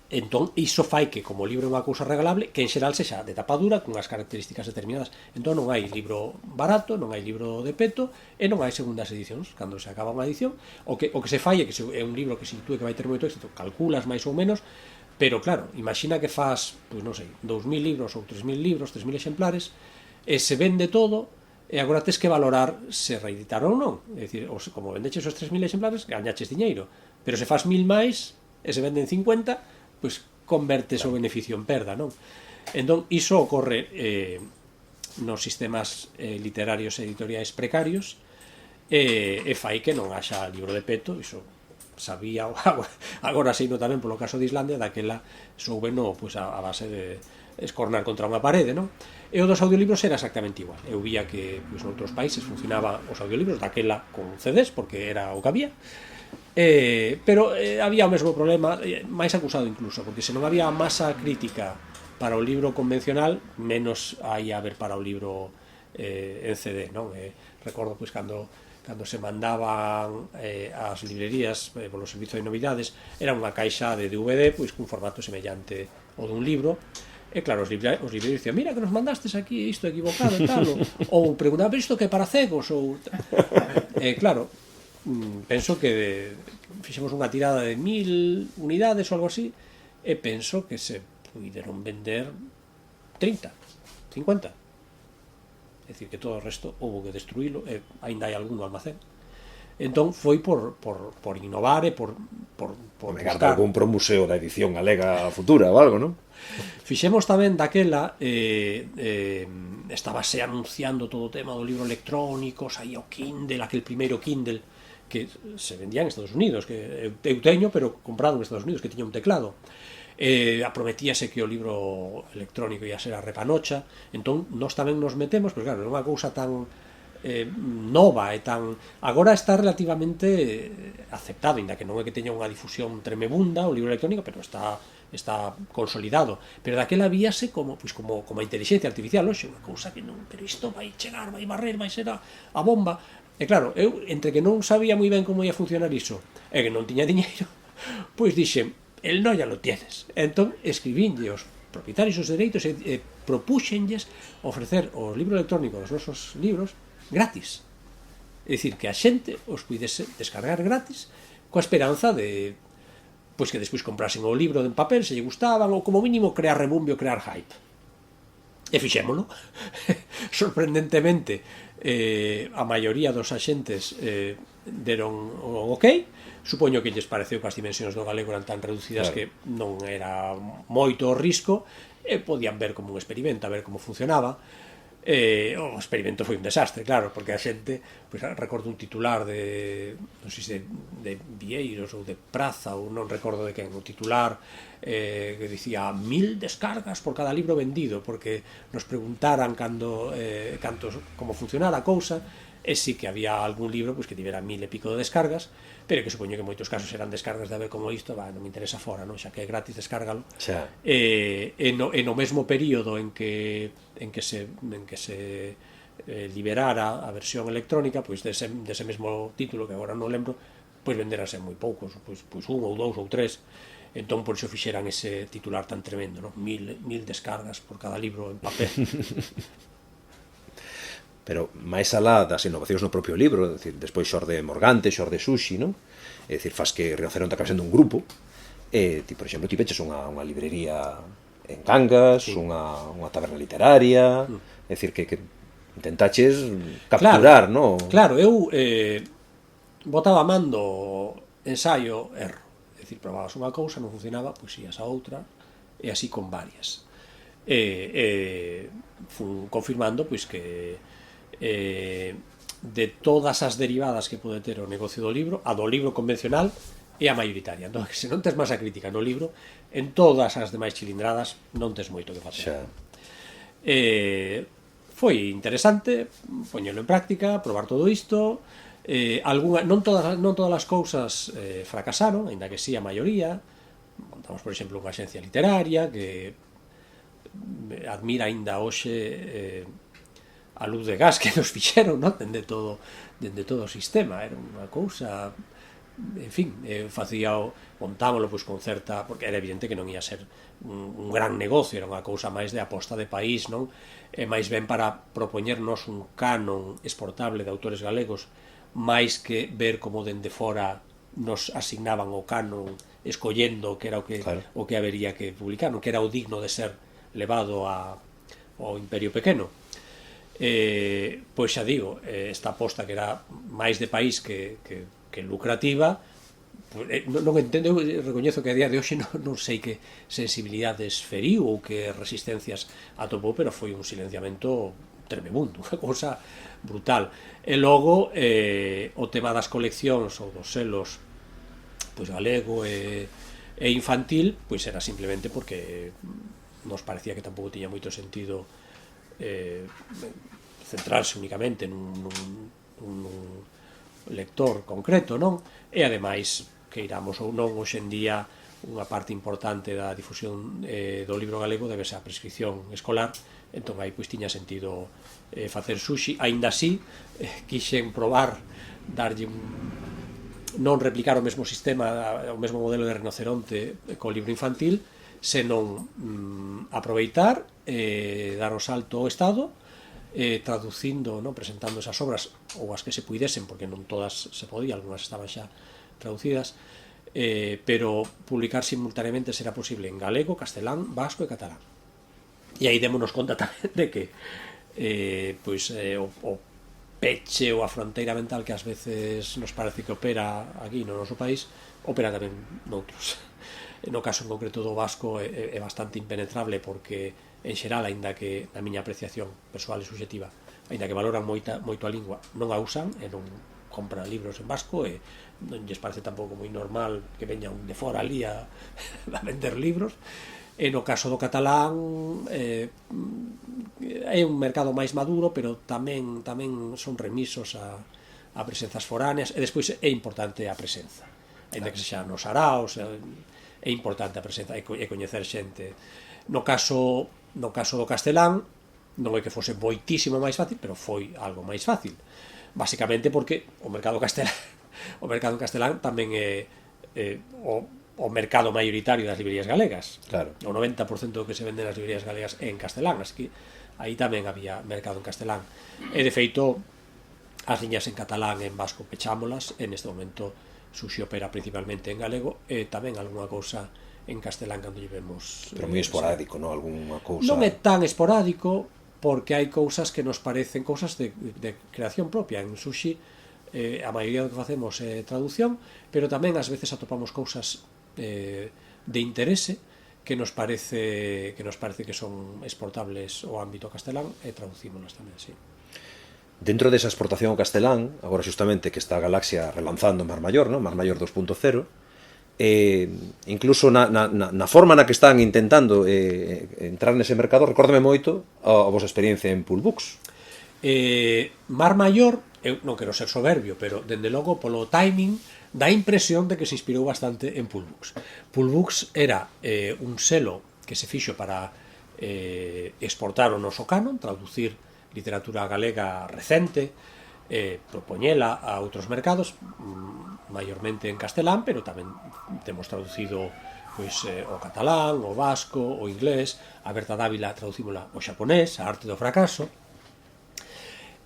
Entón, iso fai que, como o libro é unha cousa regalable, que en xeral sexa de tapa dura, con as características determinadas. Entón non hai libro barato, non hai libro de peto, e non hai segundas edicións. Cando se acaba unha edición, o que se fai é que é un libro que se intúe que vai ter moito éxito, calculas máis ou menos, pero claro, imagina que faz, pois non sei, 2.000 libros ou 3.000 libros, 3.000 exemplares, e se vende todo, e agora tes que valorar se reeditaron ou non. É dicir, como vendeches os 3.000 exemplares, gañaches diñeiro, pero se faz 1.000 máis, e se venden 50, pois convertes o beneficio en perda, non? Entón, iso ocorre nos sistemas literarios e editoriais precarios, e fai que non haxa libro de peto. Iso sabía, agora sei no tamén polo caso de Islandia, daquela soubeno pois, a base de escornar contra unha parede, non? E o dos audiolibros era exactamente igual. Eu vía que pois, noutros países funcionaba os audiolibros daquela con CDs, porque era o que había, pero había o mesmo problema, máis acusado incluso, porque se non había masa crítica para o libro convencional, menos hai a haber para o libro en CD, non? Recordo pois cando se mandaban as librerías polo servizo de novidades, era unha caixa de DVD pois cun formato semellante ao dun libro. E claro, os libreiros dicían, mira que nos mandastes aquí isto equivocado e tal, ou preguntaban, pero isto que é para cegos, ou claro, penso que fixemos unha tirada de 1.000 unidades ou algo así, e penso que se puideron vender 30, 50. É dicir, que todo o resto houve que destruílo, e aínda hai algún no almacén. Entón foi por innovar e por
buscar algún pro museo da edición galega futura ou algo, non?
Fixemos tamén daquela estábase anunciando todo o tema do libro electrónico, saía o Kindle, aquel primeiro Kindle que se vendía en Estados Unidos, que eu teño, pero comprado en Estados Unidos, que tiña un teclado. Prometíase que o libro electrónico ia ser a repanocha. Entón nós tamén nos metemos, pero claro, é unha cousa tan nova e tan... Agora está relativamente aceptado, ainda que non é que teña unha difusión tremebunda o libro electrónico, pero está consolidado. Pero daquela víase como a inteligencia artificial, hoxe, unha cousa que non, pero isto vai chegar, vai barrer, vai ser a bomba. E claro, eu, entre que non sabía moi ben como ia funcionar iso, e que non tiña diñeiro, pois dixen, el no ya lo tienes. Entón, escribínlle os propietarios os dereitos e propúxenlles ofrecer o libro electrónico dos nosos libros gratis. É dicir, que a xente os puidese descargar gratis coa esperanza de pois que despois comprasen o libro en papel se lle gustaban, ou como mínimo crear rebumbio, crear hype. E fixémolo. Sorprendentemente, a maioría dos axentes deron o ok. Supoño que lles pareceu que as dimensións do galego eran tan reducidas, claro, que non era moito o risco, e podían ver como un experimento, a ver como funcionaba. O experimento foi un desastre, claro, porque a xente, pois, recordo un titular de, non sei se de Vieiros ou de Praza, ou non recordo de quen, o titular que dicía 1.000 descargas por cada libro vendido, porque nos preguntaran como funcionara a cousa, e sí que había algún libro pois, que tivera 1.000 e pico de descargas, pero que supoño que en moitos casos eran descargas de a ver como isto, non me interesa fora, non? Xa que é gratis, descárgalo. E no mesmo período en que se liberara a versión electrónica, pois dese mesmo título, que agora non lembro, pois venderase moi poucos, pois un ou dous ou tres. Entón, por iso fixeran ese titular tan tremendo, non? 1.000 descargas por cada libro en papel.
Pero máis alá das innovacións no propio libro, é dicir, despois xorde Morgante, xorde Sushi, non? É dicir, faz que Rinoceronte acabe sendo un grupo, e, por exemplo, ti peches unha librería en Cangas, sí, unha taberna literaria, é dicir, que intentaches capturar,
claro,
non?
Claro, eu botaba a man do ensaio erro, é dicir, probabas unha cousa, non funcionaba, pois ías a outra, e así con varias. Fun confirmando, pois, que de todas as derivadas que pode ter o negocio do libro, a do libro convencional é a mayoritaria. Entón, se non tes masa crítica no libro, en todas as demais chilindradas non tes moito que facer. Foi interesante poñelo en práctica, probar todo isto. Non todas as cousas fracasaron, ainda que sí a maioría. Montamos, por exemplo, unha axencia literaria que admira aínda hoxe a luz de gas que nos fixeron, non? Dende todo o sistema. Era unha cousa, en fin, montámoslo pois con certa, porque era evidente que non ia ser un gran negocio, era unha cousa máis de aposta de país, non? E máis ben para propoñernos un canon exportable de autores galegos, máis que ver como dende fora nos asignaban o canon escollendo que era o que habería que publicar, non? Que era o digno de ser levado ao imperio pequeno. Pois xa digo, esta aposta que era máis de país que lucrativa, non entendo, eu recoñezo que a día de hoxe non sei que sensibilidades feriu ou que resistencias atopou, pero foi un silenciamento tremebundo, unha cousa brutal. E logo o tema das coleccións ou dos selos pois galego e infantil, pois era simplemente porque nos parecía que tampouco tiña moito sentido centrarse únicamente nun lector concreto, non? E ademais, que iramos ou non, hoxe en día unha parte importante da difusión do libro galego debe ser a prescripción escolar, entón aí pois tiña sentido facer sushi. Aínda así, quixen probar darlle non replicar o mesmo sistema, o mesmo modelo de rinoceronte co libro infantil, senón aproveitar, dar o salto ao Estado, traducindo, non, presentando esas obras ou as que se puidesen, porque non todas se podía, algunhas estaban xa traducidas, pero publicar simultaneamente será posible en galego, castelán, vasco e catalán. E aí démonos conta tamén de que o peche ou a fronteira mental que ás veces nos parece que opera aquí no noso país, opera tamén noutros. No caso en concreto do vasco é bastante impenetrable, porque en xeral, aínda que na miña apreciación persoal e subjetiva, aínda que valoran moito a lingua, non a usan e non compran libros en vasco, e non lles parece tampouco moi normal que veña un de fora ali a vender libros. E no caso do catalán é un mercado máis maduro, pero tamén son remisos a presenzas foráneas, e despois é importante a presenza, aínda que sexa nos araos, é importante a presenza e coñecer xente. No caso do castelán non é que fose moitísimo máis fácil, pero foi algo máis fácil, basicamente porque o mercado castelán tamén é o mercado maioritario das librerías galegas.
Claro.
O 90% do que se vende nas librerías galegas é en castelán, así que aí tamén había mercado en castelán. E de feito, as liñas en catalán e en vasco pechámolas, en este momento Sushi opera principalmente en galego e tamén algunha cousa en castelán cando lle vemos.
Pero moi esporádico, non? Algunha cousa.
Non é tan esporádico, porque hai cousas que nos parecen cousas de creación propia. En Sushi a maioría do que facemos é traducción, pero tamén ás veces atopamos cousas de interese que nos parece que son exportables ao ámbito castelán e traducímolas tamén, sí.
Dentro desa exportación ao castelán, agora xustamente que está a Galaxia relanzando Mar Maior, non? Mar Maior 2.0, incluso na forma na que están intentando entrar nese mercado, recórdame moito a vosa experiencia en Poolbooks.
Mar Maior, eu non quero ser soberbio, pero dende logo polo timing dá impresión de que se inspirou bastante en Poolbooks. Poolbooks era un selo que se fixo para exportar o noso canon, traducir literatura galega recente, propoñela a outros mercados, maiormente en castelán, pero tamén temos traducido pois o catalán, o vasco, o inglés. A Berta Dávila traducímola o xaponés, a Arte do fracaso.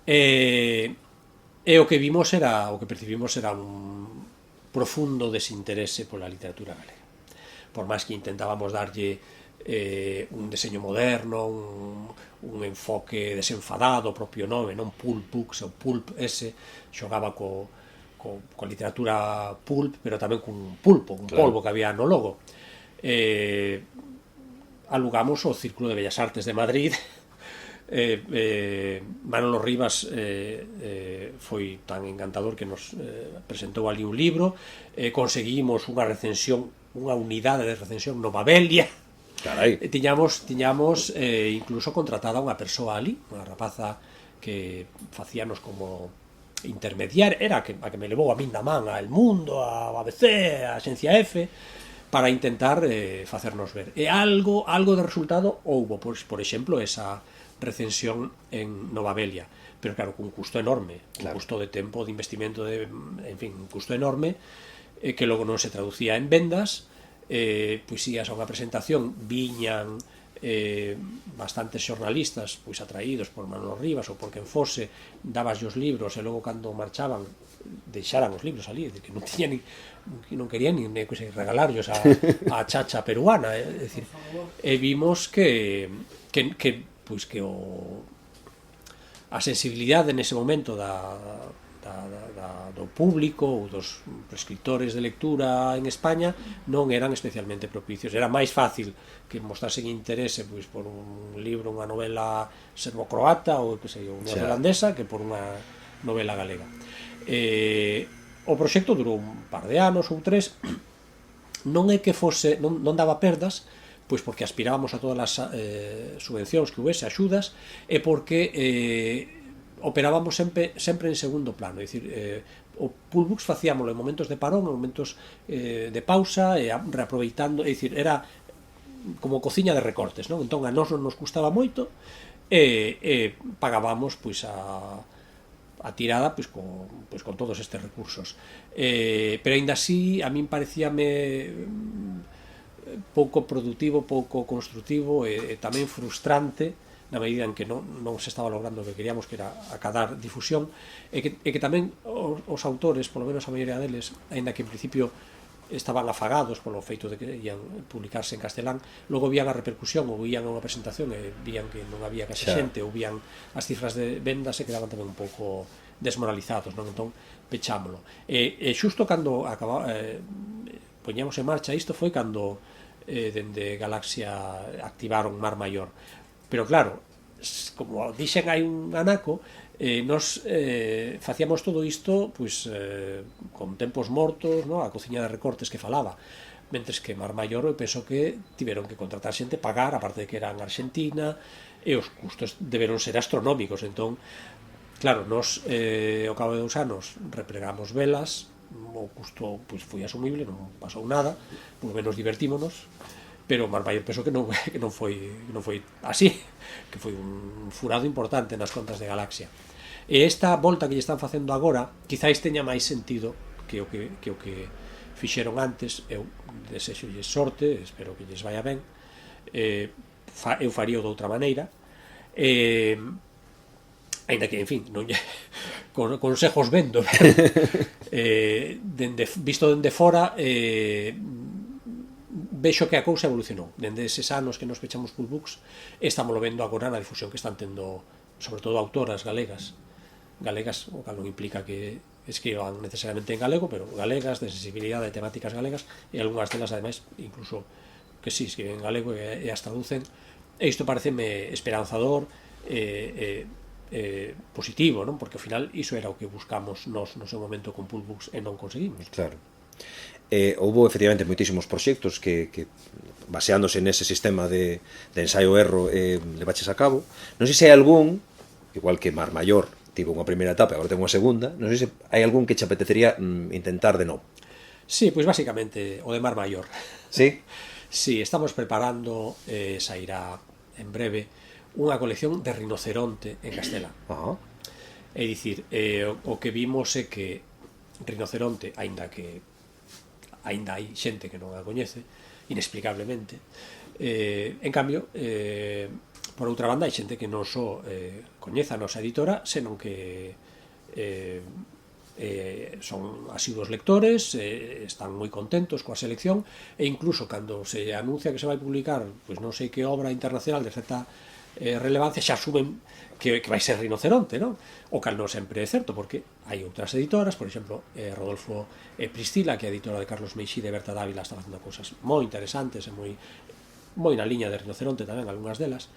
E o que vimos o que percibimos era un profundo desinterese pola literatura galega. Por máis que intentábamos darlle un deseño moderno, un enfoque desenfadado, o propio nome, non Pulp Books, o Pulp ese, xogaba co literatura pulp, pero tamén cun pulpo, un polvo que había no logo. Alugamos o Círculo de Bellas Artes de Madrid Manolo Rivas foi tan encantador que nos presentou ali un libro, conseguimos unha recensión, unha unidade de recensión no Babelia.
Carai.
Tiñamos incluso contratada unha persoa ali, unha rapaza que facíanos como intermediar, era a que me levou a min na man a El Mundo, a ABC, a Xencia F, para intentar facernos ver. E algo de resultado houbo, por exemplo, esa recensión en Nova Belia, pero claro, cun custo enorme, un custo de tempo, de investimento, en fin, un custo enorme, que logo non se traducía en vendas. Pois ías a unha presentación, viñan bastantes xornalistas pois atraídos por Manolo Rivas ou por quen fose, dabas os libros e logo cando marchaban deixaran os libros ali, que non tiñan non querían nin regalarlos a chacha peruana, é dicir, e vimos que a sensibilidade nese momento do público ou dos prescriptores de lectura en España non eran especialmente propicios. Era máis fácil que mostrasen interese pois por un libro, unha novela serbo-croata ou que sei, unha neerlandesa, que por unha novela galega. O proxecto durou un par de anos ou 3. Non é que fose, non daba perdas, pois porque aspirábamos a todas as subvencións que houvese, axudas, e porque operábamos sempre en segundo plano, é dicir, o Poolbooks facíamolo en momentos de parón, en momentos de pausa, e reaproveitando, é dicir, era como cociña de recortes, non? Entón a nós non nos custaba moito e pagábamos pois a tirada pois con todos estes recursos, pero aínda así a min parecíame pouco productivo, pouco construtivo e tamén frustrante na medida en que non se estaba logrando o que queríamos, que era acadar difusión, e que tamén os autores, polo menos a maioría deles, aínda que en principio estaban afagados polo feito de que ian publicarse en castelán, logo vían a repercusión ou vían unha presentación e vían que non había case xente ou vían as cifras de vendas e quedaban tamén un pouco desmoralizados, non? Entón pechámolo. E xusto cando poñemos en marcha isto foi cando dende Galaxia activaron Mar Maior, pero claro, como dixen hai un anaco, nos facíamos todo isto pois con tempos mortos, no? A cociña de recortes que falaba, mentres que Mar Maior eu penso que tiveron que contratar xente, pagar, aparte de que eran Argentina, e os custos deberon ser astronómicos. Entón, claro, nos ao cabo de 2 anos replegamos velas, o custo pois foi asumible, non pasou nada, polo menos divertímonos, pero Mar Maior penso que non foi así, que foi un furado importante nas contas de Galaxia. E esta volta que lle están facendo agora quizáis teña máis sentido que o que fixeron antes. Eu desexolles sorte, espero que lles vaya ben, eu faría de outra maneira, ainda que, en fin, non consejos vendo, visto dende fora, vexo que a cousa evolucionou dende eses anos que nos pechamos Poolbooks. Estamos vendo agora na difusión que están tendo, sobre todo autoras galegas, o cal non implica que escriban necesariamente en galego, pero galegas, de sensibilidade de temáticas galegas, e algunhas delas, ademais, incluso que sí, escriben en galego e as traducen, e isto pareceme esperanzador, positivo, non? Porque ao final iso era o que buscamos nos no seu momento con Poolbooks e non conseguimos.
Claro. Houbo efectivamente moitísimos proxectos que baseándose nese sistema de ensaio-erro levaches a cabo. Non sei se hai algún, igual que Mar Maior tivo unha primeira etapa e agora ten unha segunda, non sei se hai algún que che apetecería intentar de novo.
Sí, pois basicamente o de Mar Maior.
Sí?
Sí, estamos preparando, sairá en breve, unha colección de rinoceronte en castelán. É dicir, o que vimos é que rinoceronte, aínda hai xente que non a coñece, inexplicablemente, en cambio, por outra banda, hai xente que non só coñece a nosa editora, senón que son asiduos lectores, están moi contentos coa selección, e incluso cando se anuncia que se vai publicar pois non sei que obra internacional de certa relevancia, xa asumen que vai ser rinoceronte, non? O cal non sempre é certo, porque hai outras editoras, por exemplo, Rodolfo Priscila, que é a editora de Carlos Meixide e Berta Dávila, está facendo cousas moi interesantes e moi na liña de rinoceronte tamén, algunhas delas.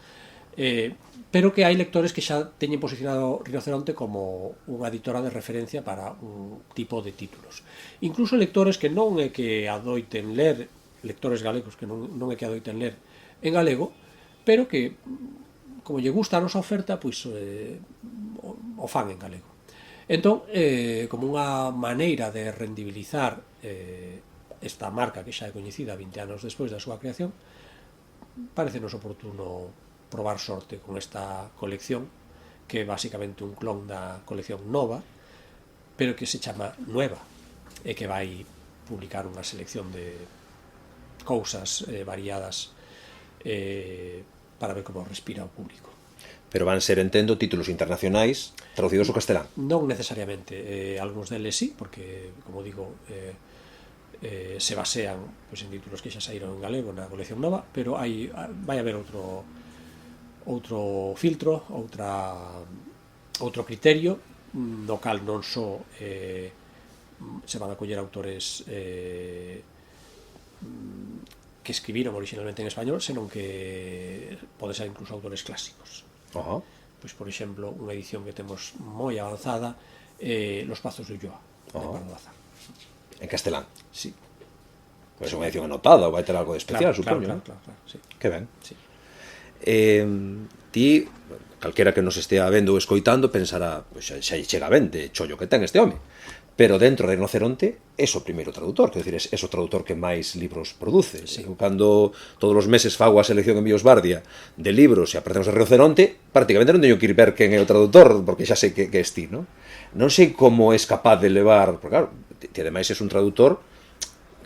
pero que hai lectores que xa teñen posicionado Rinoceronte como unha editora de referencia para un tipo de títulos. Incluso lectores que non é que adoiten ler, lectores galegos que non é que adoiten ler en galego, pero que, como lle gusta a nosa oferta, pois o fan en galego. Entón, como unha maneira de rendibilizar esta marca que xa é coñecida 20 anos despois da súa creación, parecenos oportuno probar sorte con esta colección, que é basicamente un clon da colección Nova, pero que se chama Nueva, e que vai publicar unha selección de cousas variadas para ver como respira o público.
Pero van ser, entendo, títulos internacionais traducidos ao castelán.
Non necesariamente, algúns deles sí, porque, como digo, se basean pois, en títulos que xa saíron en galego na colección Nova, pero vai haber outro filtro, outro criterio, no cal non só se van a coller autores que escribiron originalmente en español, senón que pode ser incluso autores clásicos. Pois, por exemplo, unha edición que temos moi avanzada, Los Pazos de Ulloa, de Pardo Bazán.
En castelán?
Sí.
Pois é unha edición anotada, ou vai ter algo de especial, supoño.
Claro, sí.
Que ben.
Sí.
Ti, calquera que nos estea vendo ou escoitando, pensará, pois xa chega ben de chollo que ten este home. Pero dentro de Rinoceronte é o primeiro traductor, quer dizer, é o tradutor que máis libros produce.
Sí.
Eu, cando todos os meses fago a selección en Biosbardia de libros e aparecemos de Rinoceronte, prácticamente non teño que ir ver quen é o traductor, porque xa sei que é ti, non? Non sei como és capaz de levar, porque claro, ti ademais és un traductor,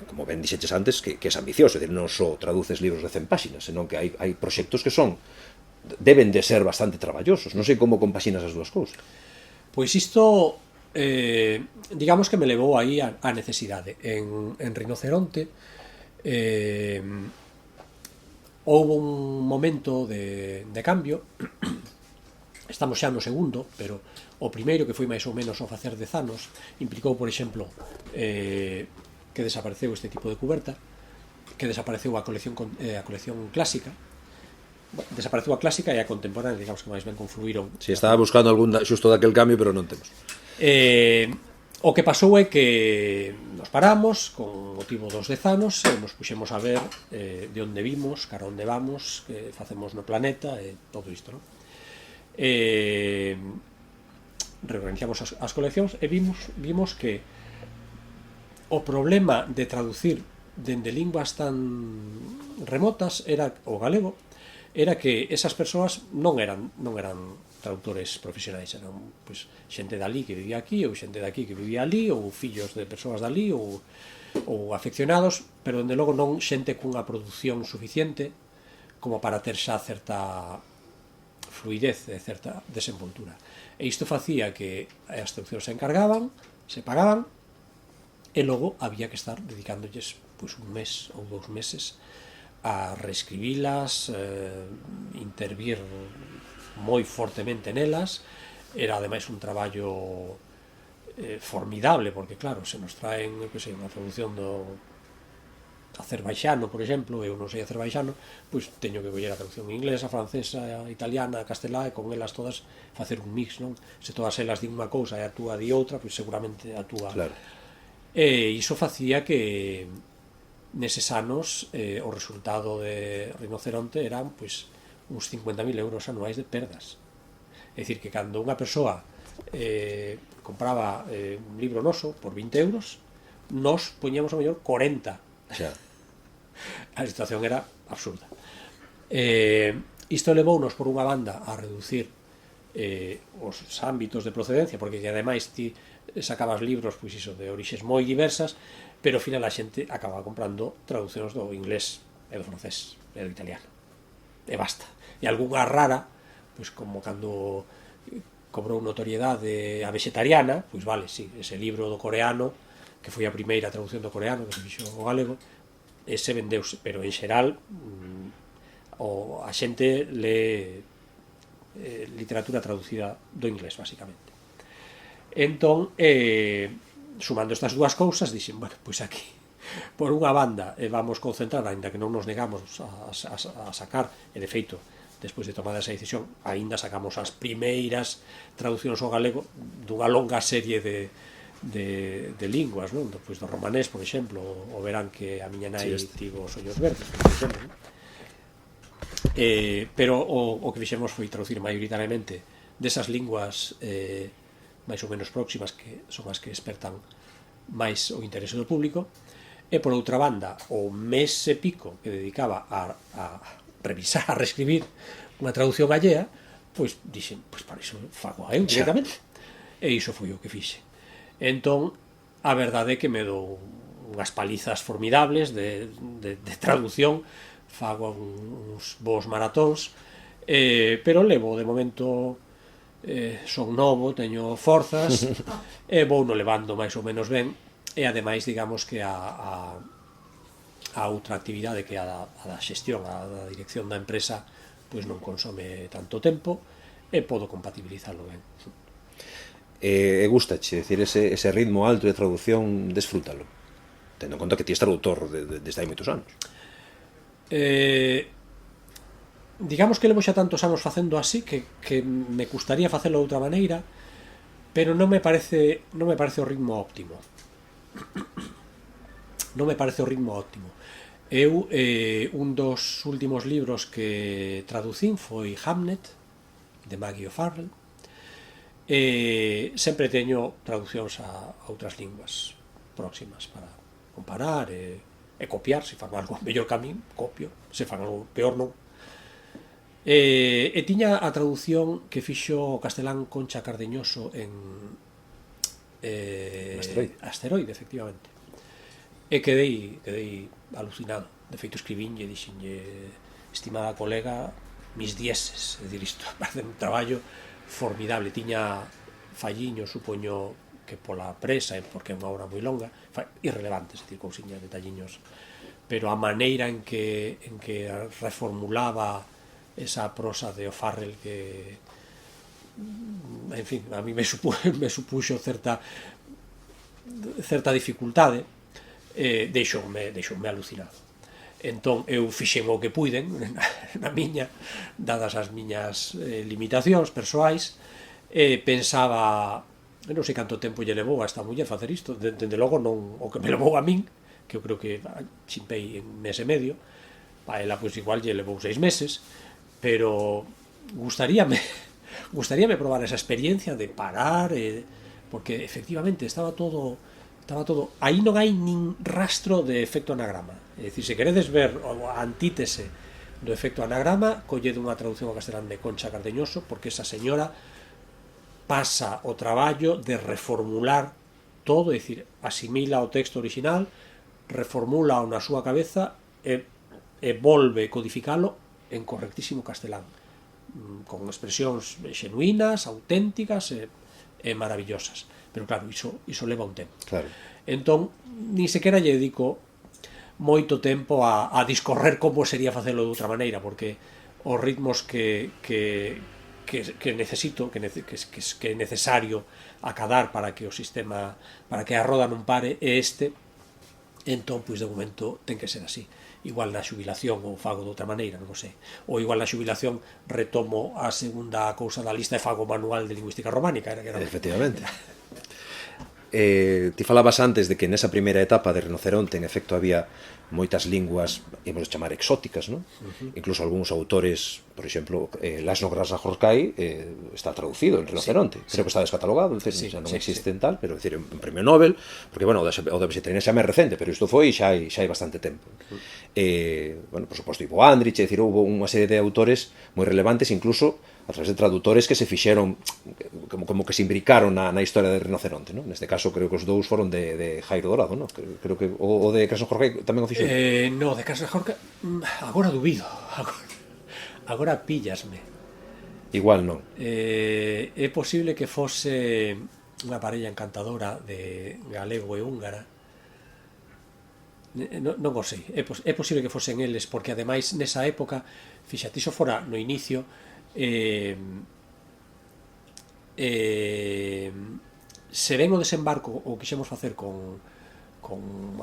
como ben dixeches antes, que é ambicioso, é dicir, non só traduces libros de 100 páxinas, senón que hai proxectos que deben de ser bastante traballosos. Non sei como compaxinas as dúas cousas.
Pois isto, digamos que me levou aí a necesidade. En Rinoceronte houve un momento de cambio. Estamos xa no segundo, pero o primeiro, que foi máis ou menos ao facer 10 anos, implicou, por exemplo, que desapareceu este tipo de cuberta, que desapareceu a colección clásica. Desapareceu a clásica e a contemporánea, digamos que máis ben confluíron.
Si, estaba buscando algún xusto daquel cambio, pero non temos.
O que pasou é que nos paramos con motivo dos 10 anos e nos puxemos a ver de onde vimos, cara onde vamos, que facemos no planeta e todo isto, non? Reorganizamos as coleccións e vimos que o problema de traducir dende linguas tan remotas era o galego, era que esas persoas non eran traductores profesionais, eran pois, xente dali que vivía aquí, ou xente daqui que vivía ali, ou fillos de persoas dali, ou afeccionados, pero dende logo non xente cunha produción suficiente como para ter xa certa fluidez e certa desenvoltura. E isto facía que as traduccións se encargaban, se pagaban, e logo había que estar dedicándolles pois, un mes ou 2 meses a reescribilas, intervir moi fortemente nelas. Era ademais un traballo formidable, porque claro, se nos traen unha traducción do azerbaixano, por exemplo, eu non sei azerbaixano, pois teño que coller a traducción inglesa, francesa, italiana, castelá, e con elas todas facer un mix, non? Se todas elas din unha cousa e a túa di outra, pois seguramente a túa...
Claro.
E iso facía que neses anos o resultado de Rinoceronte eran pois uns 50.000 euros anuais de perdas. É dicir, que cando unha persoa compraba un libro noso por 20 euros, nos poñíamos a mellor 40.
Xa.
A situación era absurda. Isto levounos por unha banda a reducir os ámbitos de procedencia, porque ademais ti sacabas libros pois iso, de orixes moi diversas, pero ao final a xente acababa comprando traducións do inglés e do francés e do italiano, e basta. E algunha rara, pois como cando cobrou notoriedade a vegetariana, pois vale, sí, ese libro do coreano, que foi a primeira traducción do coreano que se fixo ao galego, ese vendeuse, pero en xeral a xente lee literatura traducida do inglés, basicamente. Entón, sumando estas dúas cousas, dixen, bueno, pois aquí, por unha banda, vamos concentrar, ainda que non nos negamos a sacar, e de feito, despois de tomada esa decisión, aínda sacamos as primeiras traducións ao galego dunha longa serie de linguas, non? Pois do romanés, por exemplo, o verán que a miña nai tivo os ollos verdes, por exemplo, non? Pero o que fixemos foi traducir maioritariamente desas linguas máis ou menos próximas, que son as que despertan máis o interese do público. E por outra banda, o mes e pico que dedicaba a revisar, a reescribir unha traducción allea, pois dixen, pois para iso fago a eu directamente. E iso foi o que fixe. Entón, a verdade é que me dou unhas palizas formidables de traducción, fago uns bons maratóns, pero levo de momento, son novo, teño forzas, e vou no levando máis ou menos ben. E ademais, digamos que a outra actividade que a da xestión, a da dirección da empresa, pois non consome tanto tempo e podo compatibilizarlo ben.
E gustache, decir, ese ritmo alto de traducción, desfrútalo, tendo en conta que ti és traductor desde hai moitos anos.
Digamos que levo xa tantos anos facendo así que me gustaría facelo de outra maneira, pero non me parece o ritmo óptimo. Non me parece o ritmo óptimo. Eu, un dos últimos libros que traducín foi Hamnet, de Maggie O'Farrell. Sempre teño traduccións a outras linguas próximas para comparar e copiar. Se fan algo mellor que a min, copio. Se fan algo peor, non. E tiña a traducción que fixo o castelán Concha Cardeñoso en Asteroide, efectivamente. E quedei alucinado. De feito, escribínlle e dixenlle, estimada colega, mis dieces. É dicir, isto parece un traballo formidable. Tiña falliños, supoño que pola presa, porque é unha obra moi longa, irrelevantes, é dicir, cousiñas, detalliños, pero a maneira en que reformulaba esa prosa de O'Farrell, que, en fin, a mí me supuxo certa dificultade, deixoume alucinado. Entón eu fixen o que puiden na miña, dadas as miñas limitacións persoais, e pensaba, non sei canto tempo lle levou a esta muller facer isto, dende logo non o que me levou a min, que eu creo que chimpei en mes e medio, a ela pois igual lle levou 6 meses, pero gustaríame probar esa experiencia de parar, porque efectivamente estaba todo, aí non hai nin rastro de efecto anagrama. É dicir, se queredes ver a antítese do efecto anagrama, collede unha traducción ao castelán de Concha Cardeñoso, porque esa señora pasa o traballo de reformular todo, é dicir, asimila o texto original, reformula na súa cabeza e volve codificalo en correctísimo castelán, con expresións xenuínas, auténticas e maravillosas. Pero claro, iso leva un tempo.
Claro.
Entón, ni sequera lle dedico moito tempo a discorrer como sería facelo de outra maneira, porque os ritmos que necesito, que é necesario acadar para que o sistema, para que a roda non pare, é este. Entón, pois de momento ten que ser así. Igual na xubilación ou fago de outra maneira, non sei. Ou igual na xubilación retomo a segunda cousa da lista e fago manual de lingüística románica.
Efectivamente. Ti falabas antes de que nesa primeira etapa de Rinoceronte en efecto había moitas linguas, ímos chamar exóticas, non? Incluso algúns autores, por exemplo, Laszlo Grasza-Horkai está traducido en Rinoceronte, creo que está descatalogado, xa non existe en tal, pero decir, un premio Nobel, porque, bueno, o de vegetariana xa máis recente, pero isto foi xa hai bastante tempo. Bueno, por suposto, Ivo Andrich, é dicir, houve unha serie de autores moi relevantes, incluso a través de traductores que se fixeron, como que se imbricaron na historia de Rinoceronte, non? Neste caso, creo que os dous foron de Jairo Dorado, non? Creo que o de Grasza-Horkai tamén o fixo.
No, de Grasza-Horkai, agora dubido, agora píllasme.
Igual non.
É posible que fose unha parella encantadora de galego e húngara. Non o sei, é posible que fosen eles, porque ademais nesa época, fíxate, iso fora no inicio, se ven o desembarco o quixemos facer con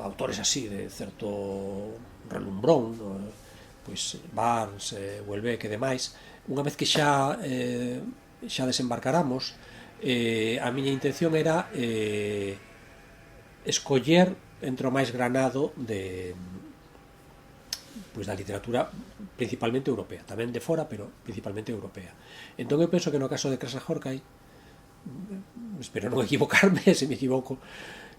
autores así de certo relumbrón, pois Barnes, Houellebecq e demais. Unha vez que xa desembarcaramos, a miña intención era escoller entre o máis granado pois da literatura principalmente europea, tamén de fora, pero principalmente europea. Entón eu penso que no caso de Krasna-Horkai, espero non equivocarme, se me equivoco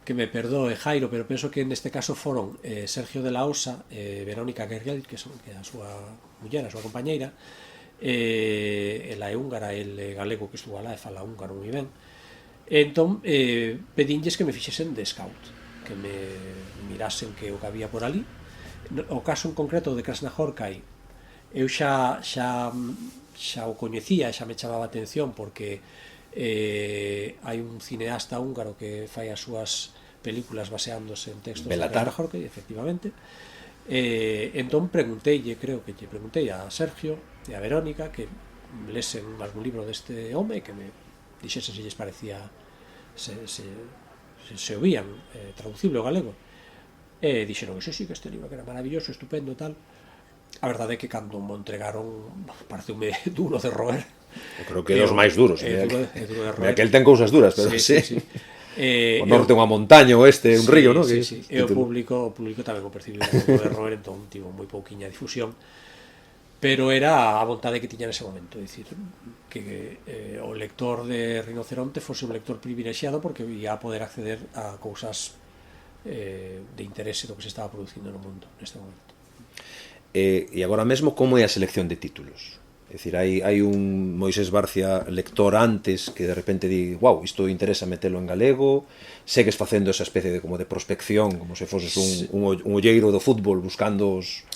que me perdoe Jairo, pero penso que neste caso foron Sergio de la Osa e Verónica Gergel, que é a súa muller, a súa compañeira. Ela é húngara, el é galego que estuvo alá e fala húngaro moi ben. Entón pedinlles que me fixesen de scout, que me mirasen que o que había por ali. O caso en concreto de Krasna-Horkai eu xa o coñecía, xa me chamaba a atención porque hai un cineasta húngaro que fai as súas películas baseándose en textos
Belatar.
de Krasna-Horkai, efectivamente. Entón pregunteille, creo que lle preguntei a Sergio e a Verónica que lesen algún libro deste home, que me dixesen se lles parecía se oían traducible ao galego, e dixeron que sí, que este libro que era maravilloso, estupendo e tal. A verdade é que cando me entregaron pareceume duro de roer.
Eu creo que é dos máis duros.
É duro de roer.
Que el ten cousas duras, pero sí. O norte é unha montaña, o este é un río, non?
Sí. E o público tamén o percibiu duro de roer, entón tivo moi pouquiña difusión, pero era a vontade que tiña nese momento, dicir, que o lector de Rinoceronte fose un lector privilexiado porque ia a poder acceder a cousas de interese do que se estaba producindo no mundo neste momento.
E agora mesmo, como é a selección de títulos? É dicir, hai un Moisés Barcia lector antes que de repente di, wow, isto interesa metelo en galego, segues facendo esa especie de como de prospección, como se foses un olleiro do fútbol buscando as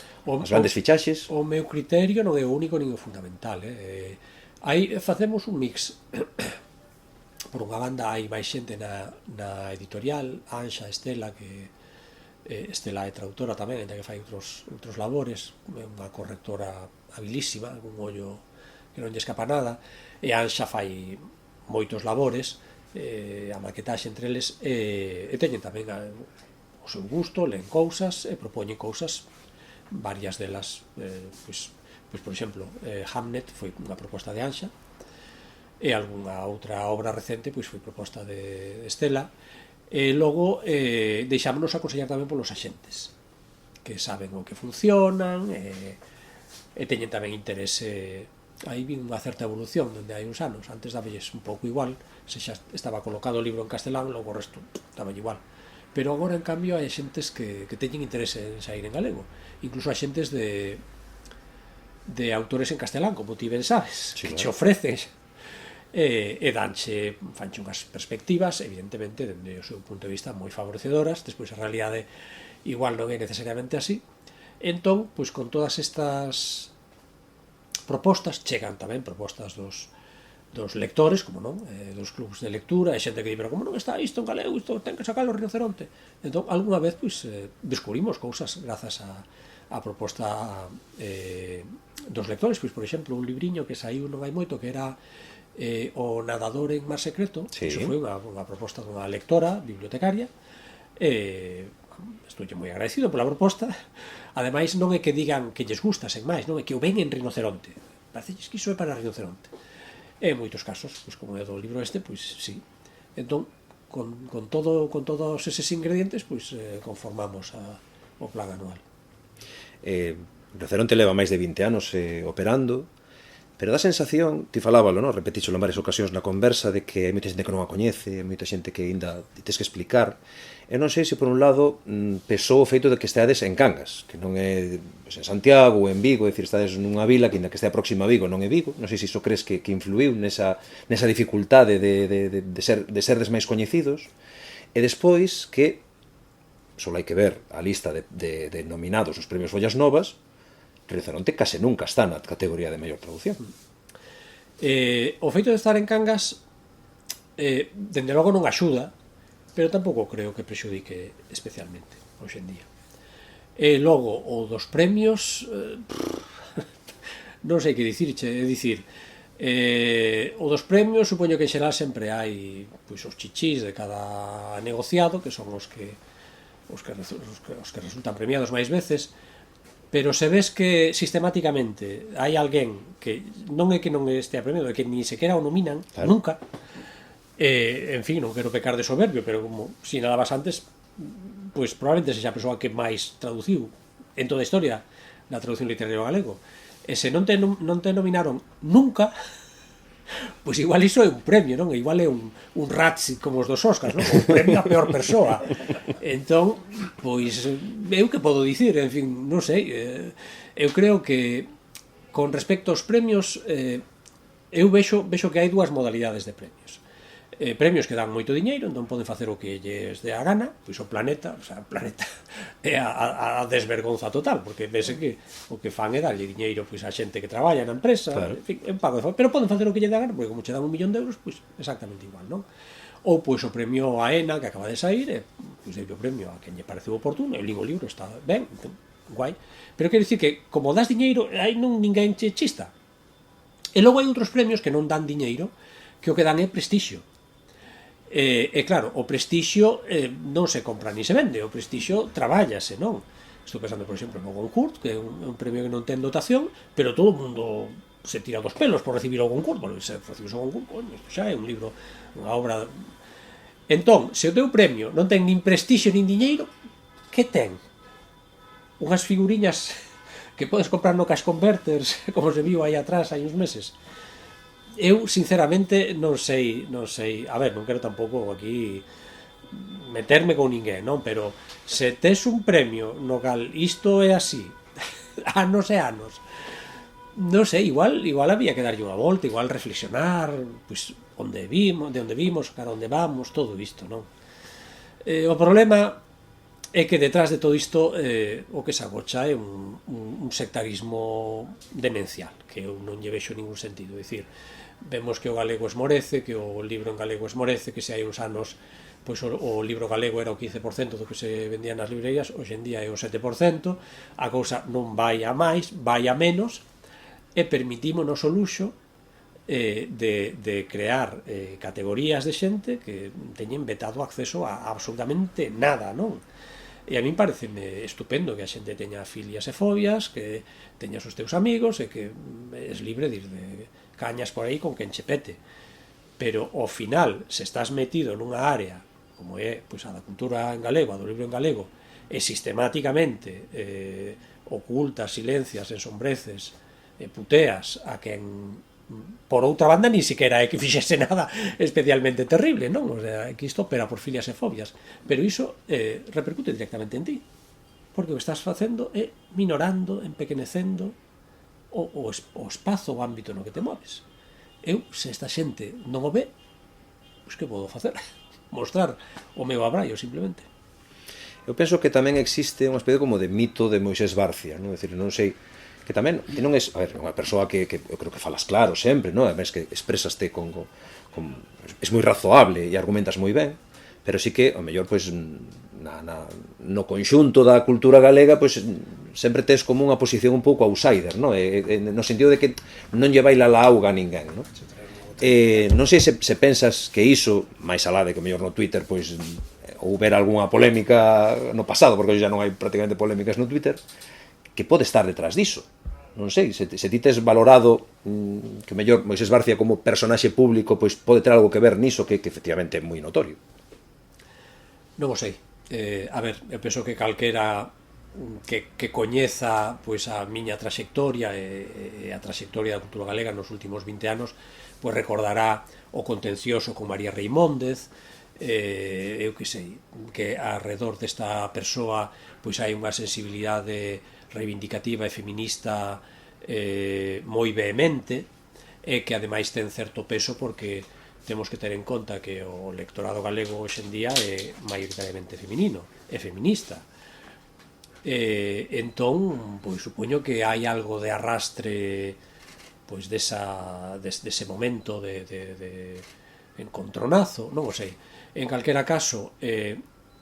grandes fichaxes?
O meu criterio non é o único nin o fundamental. Aí facemos un mix. Por unha banda hai máis xente na editorial, Anxa, Estela, que Estela é traductora tamén, que fai outros labores, é unha correctora habilísima, un ollo que non lle escapa nada, e Anxa fai moitos labores, a maquetaxe entre eles, e teñen tamén o seu gusto, leen cousas e propoñen cousas, varias delas, pois por exemplo, Hamnet foi unha proposta de Anxa, e algunha outra obra recente pois foi proposta de Estela, e logo deixámonos aconsellar tamén polos axentes que saben o que funcionan e teñen tamén interese. Aí vi unha certa evolución dende hai uns anos, antes dabelles un pouco igual se xa estaba colocado o libro en castelán, logo o resto estaba igual, pero agora en cambio hai xentes que teñen interese en sair en galego, incluso hai xentes de autores en castelán, como ti ben sabes, que che ofrecen e fanche unhas perspectivas, evidentemente dende o seu punto de vista moi favorecedoras. Despois a realidade igual non é necesariamente así. Entón, pois con todas estas propostas chegan tamén propostas dos lectores, como non, dos clubs de lectura, e xente que di, pero como non está isto en galego, isto ten que sacarlo o Rinoceronte. Entón, algunha vez pois descubrimos cousas grazas a proposta dos lectores. Pois, por exemplo, un libriño que saiu non hai moito, que era o nadador en mar secreto. Iso foi unha proposta dunha lectora bibliotecaria, estou moi agradecido pola proposta. Ademais, non é que digan que lles gusta, sen máis, non é que o ven en Rinoceronte, parece que iso é para Rinoceronte, e en moitos casos, pois como é do libro este, pois sí. Entón, con todos eses ingredientes, pois conformamos o plan anual.
Rinoceronte leva máis de 20 anos operando, pero dá sensación, ti falábalo, non? Repetíxolo en varias ocasións na conversa, de que hai moita xente que non a coñece, moita xente que ainda tes que explicar. Eu non sei se por un lado pesou o feito de que esteades en Cangas, que non é en Santiago ou en Vigo, é dicir, estades nunha vila que ainda que estea próxima a Vigo non é Vigo. Non sei se iso crees que influiu nesa dificultade de serdes máis coñecidos. E despois que só hai que ver a lista de nominados aos premios Follas Novas, Rinoceronte case nunca está na categoría de mellor traducción.
O feito de estar en Cangas dende logo non axuda, pero tampouco creo que prexudique especialmente hoxe en día. Logo, o dos premios non sei que dicirche, é dicir, o dos premios supoño que en xeral sempre hai pois os chichís de cada negociado, que son os que resultan premiados máis veces. pero se ves que sistemáticamente hai alguén que non é que non estea premiado, é que ni sequera o nominan, claro, nunca. En fin, non quero pecar de soberbio, pero como sinalabas antes, pois probablemente sexa a persoa que máis traduciu en toda a historia da traducción literaria galego. E se non te nominaron nunca, pois igual iso é un premio, non? Igual é un Razzie como os dos Oscars, non? Un premio a peor persoa. Entón, pois eu que podo dicir, en fin, non sei, eu creo que con respecto aos premios eu vexo que hai dúas modalidades de premios. Premios que dan moito diñeiro, entón poden facer o que lles dé a gana, pois o planeta é a desvergonza total, porque vese que o que fan é darlle diñeiro pois a xente que traballa na empresa, claro, en fin, é un pago de favor, pero poden facer o que lle dá a gana, porque como che dan 1 millón de euros, pois exactamente igual, non? Ou pois o premio a ENA que acaba de sair, pois é o premio a quen lle pareceu oportuno, eu ligo o libro, está ben, guai, pero quero dicir que como das diñeiro, aí non ninguén che chista. E logo hai outros premios que non dan diñeiro, que o que dan é prestixio. E claro, o prestixio non se compra ni se vende, o prestixio trabállase, non? Estou pensando, por exemplo, no Goncourt, que é un premio que non ten dotación, pero todo o mundo se tira dos pelos por recibir o Goncourt. Bueno, se recibes o Goncourt, bueno, xa é un libro, unha obra. Entón, se o teu premio non ten nin prestixio nin diñeiro, que ten? Unhas figuriñas que podes comprar no Cash Converters, como se viu aí atrás hai uns meses. Eu, sinceramente, non sei, a ver, non quero tampouco aquí meterme con ninguén, non? Pero se tes un premio no cal isto é así, anos e anos, non sei, igual había que darlle unha volta, igual reflexionar, pois, de onde vimos, cara onde vamos, todo isto, non? O problema é que detrás de todo isto o que se agocha é un sectarismo demencial, que eu non lle vexo ningún sentido. É dicir, vemos que o galego esmorece, que o libro en galego esmorece, que se hai uns anos pois o libro galego era o 15% do que se vendía nas librerías, hoxe en día é o 7%, a cousa non vai a máis, vai a menos, e permitímonos o luxo de crear categorías de xente que teñen vetado acceso a absolutamente nada, non? E a min pareceme estupendo que a xente teña filias e fobias, que teñas os teus amigos e que es libre de ir de cañas por aí con quen che pete. Pero, ao final, se estás metido nunha área como é pois, a da cultura en galego, a do libro en galego, e sistemáticamente ocultas, silencias, ensombreces, puteas a quen por outra banda ni siquiera é que fixese nada especialmente terrible, non? O sea, que isto opera por filias e fobias, pero iso repercute directamente en ti, porque o que estás facendo é minorando, empequenecendo o espazo, o ámbito no que te moves. Eu, se esta xente non o ve, pois que podo facer? Mostrar o meu abraio, simplemente.
Eu penso que tamén existe unha especie como de mito de Moisés Barcia, non? É dicir, non sei, que tamén non é, a ver, unha persoa que eu creo que falas claro sempre, non? Además que expresaste es moi razoable e argumentas moi ben, pero sí que, ao mellor, pois, no conxunto da cultura galega, pois, sempre tes como unha posición un pouco outsider, non? No sentido de que non lle baila la auga a ninguén, non? Non sei se pensas que iso, máis alá de que mellor no Twitter, pois, houbera algunha polémica no pasado, porque hoxe xa non hai prácticamente polémicas no Twitter, que pode estar detrás diso. Non sei, se ti tes valorado que mellor Moisés Barcia como personaxe público pois pode ter algo que ver niso que efectivamente é moi notorio.
Non o sei. A ver, eu penso que calquera que coñeza pois a miña traxectoria e a traxectoria da cultura galega nos últimos 20 anos pois recordará o contencioso con María Reimóndez, eu que sei, que alrededor desta persoa pois hai unha sensibilidade reivindicativa e feminista moi vehemente e que ademais ten certo peso porque temos que ter en conta que o lectorado galego hoxe en día é maioritariamente feminino e feminista. Entón, pois supoño que hai algo de arrastre pois dese momento de encontronazo, non o sei. En calquera caso,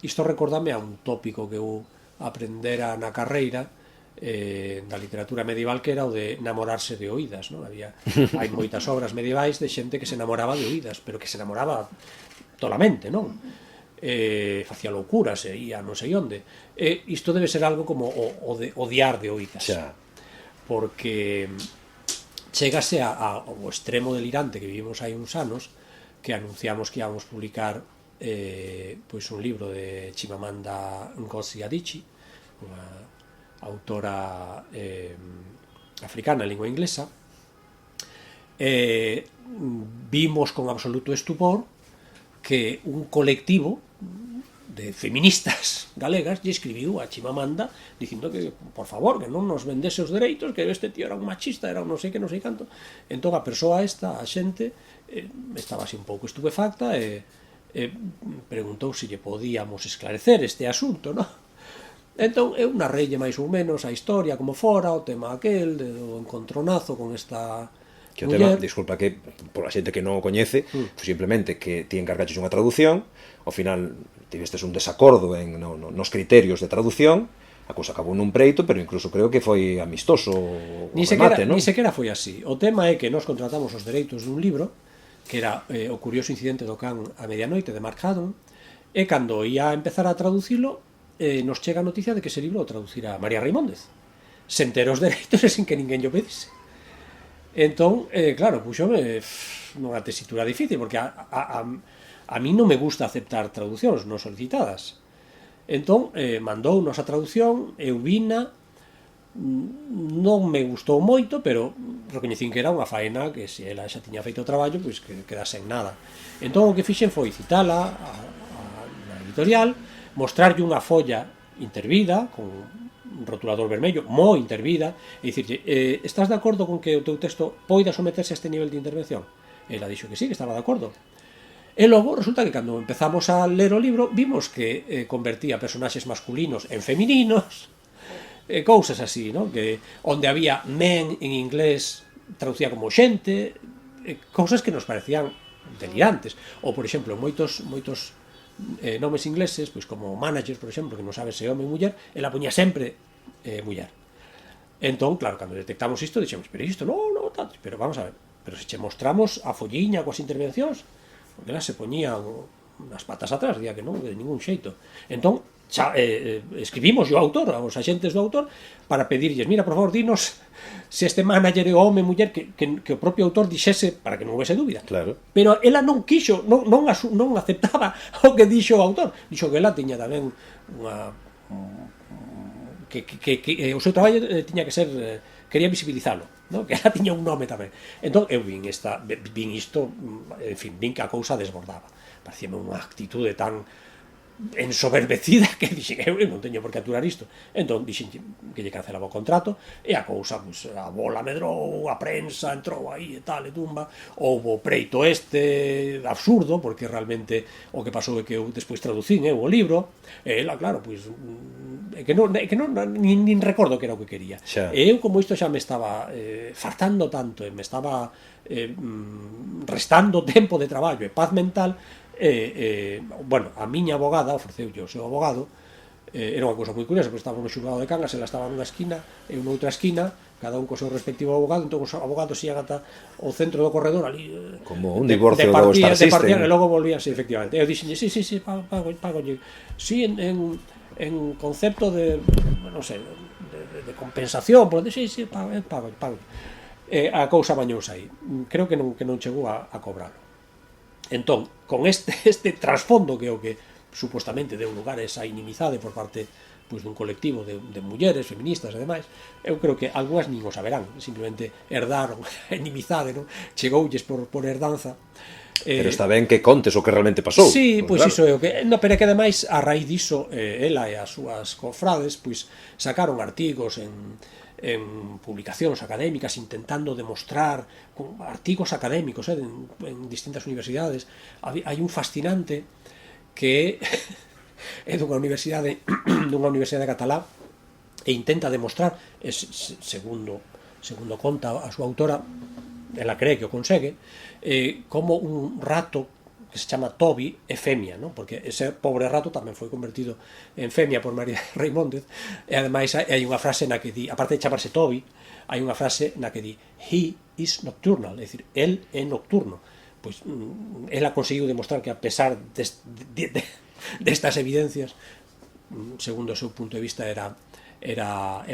isto recordame a un tópico que eu aprendera na carreira da literatura medieval, que era o de namorarse de oídas, non? Hai moitas obras medievais de xente que se namoraba de oídas, pero que se namoraba tolamente, non? facía loucuras e ia non sei onde. Isto debe ser algo como o de odiar de oídas, porque chégase ao extremo delirante que vivimos hai uns anos, que anunciamos que íamos publicar pois un libro de Chimamanda Ngozi Adichie, unha autora africana en lingua inglesa. Vimos con absoluto estupor que un colectivo de feministas galegas lle escribiu a Chimamanda dicindo que, por favor, que non nos vendese os dereitos, que este tío era un machista, era un non sei que, non sei canto. Entón a persoa esta, a xente, estaba así un pouco estupefacta e preguntou se lle podíamos esclarecer este asunto, non? Entón eu narrelle máis ou menos a historia como fora, o tema aquel do encontronazo con esta
que o tema, disculpa, que por a xente que non o coñece, pues simplemente que ti encargaches unha traducción, ao final tivestes un desacordo nos criterios de traducción, a cousa acabou nun preito, pero incluso creo que foi amistoso o remate, non?
Ni sequera foi así. O tema é que nós contratamos os dereitos dun libro, que era O curioso incidente do can a medianoite, de Mark Haddon, e cando ia a empezar a traducilo, nos chega a noticia de que ese libro o traducira María Reimóndez, sen ter os dereitos e sin que ninguén lle pedise. Entón, claro, puxome nunha tesitura difícil, porque a mí non me gusta aceptar traduccións non solicitadas. Entón, mandounos a traducción, eu vina, non me gustou moito, pero recoñecín que era unha faena que se ela xa tiña feito o traballo, pois que quedase en nada. Entón, o que fixen foi citala a editorial, mostrarlle unha folla intervida, con un rotulador vermello, moi intervida, e dicirlle, estás de acordo con que o teu texto poida someterse a este nivel de intervención? Ela dixo que sí, que estaba de acordo. E logo resulta que cando empezamos a ler o libro vimos que convertía personaxes masculinos en femininos, cousas así, non? Que onde había men en inglés traducía como xente, cousas que nos parecían delirantes. Ou, por exemplo, moitos nomes ingleses, pois como managers, por exemplo, que non sabe se home ou muller, ela poñía sempre muller. Entón, claro, cando detectamos isto, dixemos, pero isto non, tanto, pero vamos a ver, pero se che mostramos a folliña coas intervencións, porque ela se poñía as patas atrás, día que non, de ningún xeito. Entón, escribimos o autor, aos axentes do autor, para pedirlles, mira, por favor, dinos se este manager é home, muller, que o propio autor dixese, para que non houvese dúbida.
Claro.
Pero ela non quixo, non aceptaba o que dixo o autor. Dixo que ela tiña tamén unha... que o seu traballo tiña que ser... quería visibilizalo, ¿no? Que ela tiña un nome tamén. Entón, eu vin isto, en fin, vin que a cousa desbordaba. Parecíame unha actitude tan ensoberbecida que dixen, eu non teño por que aturar isto. Entón dixen que lle cancelaba o contrato e a cousa, pues, a bola medrou, a prensa entrou aí e tal, e tumba. Houbo preito absurdo, porque realmente o que pasou é que eu despois traducín o libro, e ela, claro, pois que non nin recordo que era o que quería. E eu, como isto xa me estaba fartando tanto e me estaba restando tempo de traballo e paz mental, bueno, a miña abogada ofreceulle o seu abogado, era unha cousa moi curiosa, porque estaba no xulgado de Cangas, ela estaba nunha esquina, eu noutra esquina, cada un co seu respectivo abogado, entón os abogados ian ata o centro do corredor ali,
como un divorcio do Star System,
e logo volvían, sí, efectivamente. Eu dixenlle, sí, pagolle, sí, en concepto de, non sei, de compensación, sí, pagolle. A cousa bañouse aí, creo que non chegou a cobralo. Entón, con este trasfondo que é o que supostamente deu lugar a esa inimizade por parte, pois, dun colectivo de mulleres, feministas e demais, eu creo que algunhas nin o saberán, simplemente herdaron a inimizade, non? Chegoulles por herdanza.
Pero está ben que contes o que realmente pasou.
Sí, pois claro. Iso é o que... No, pero é que ademais, a raíz diso, ela e as súas cofrades, pois, sacaron artigos en publicacións académicas intentando demostrar, con artigos académicos en distintas universidades. Hai un fascinante que é dunha universidade catalá e intenta demostrar, segundo conta a súa autora, ela cree que o consegue, como un rato que se chama Toby é femia, non? Porque ese pobre rato tamén foi convertido en femia por María Reimóndez, e ademais hai unha frase na que di, aparte de chamarse Toby, hai unha frase na que di he is nocturnal, é dicir, el é nocturno. Pois ela conseguiu demostrar que a pesar destas evidencias, segundo o seu punto de vista, era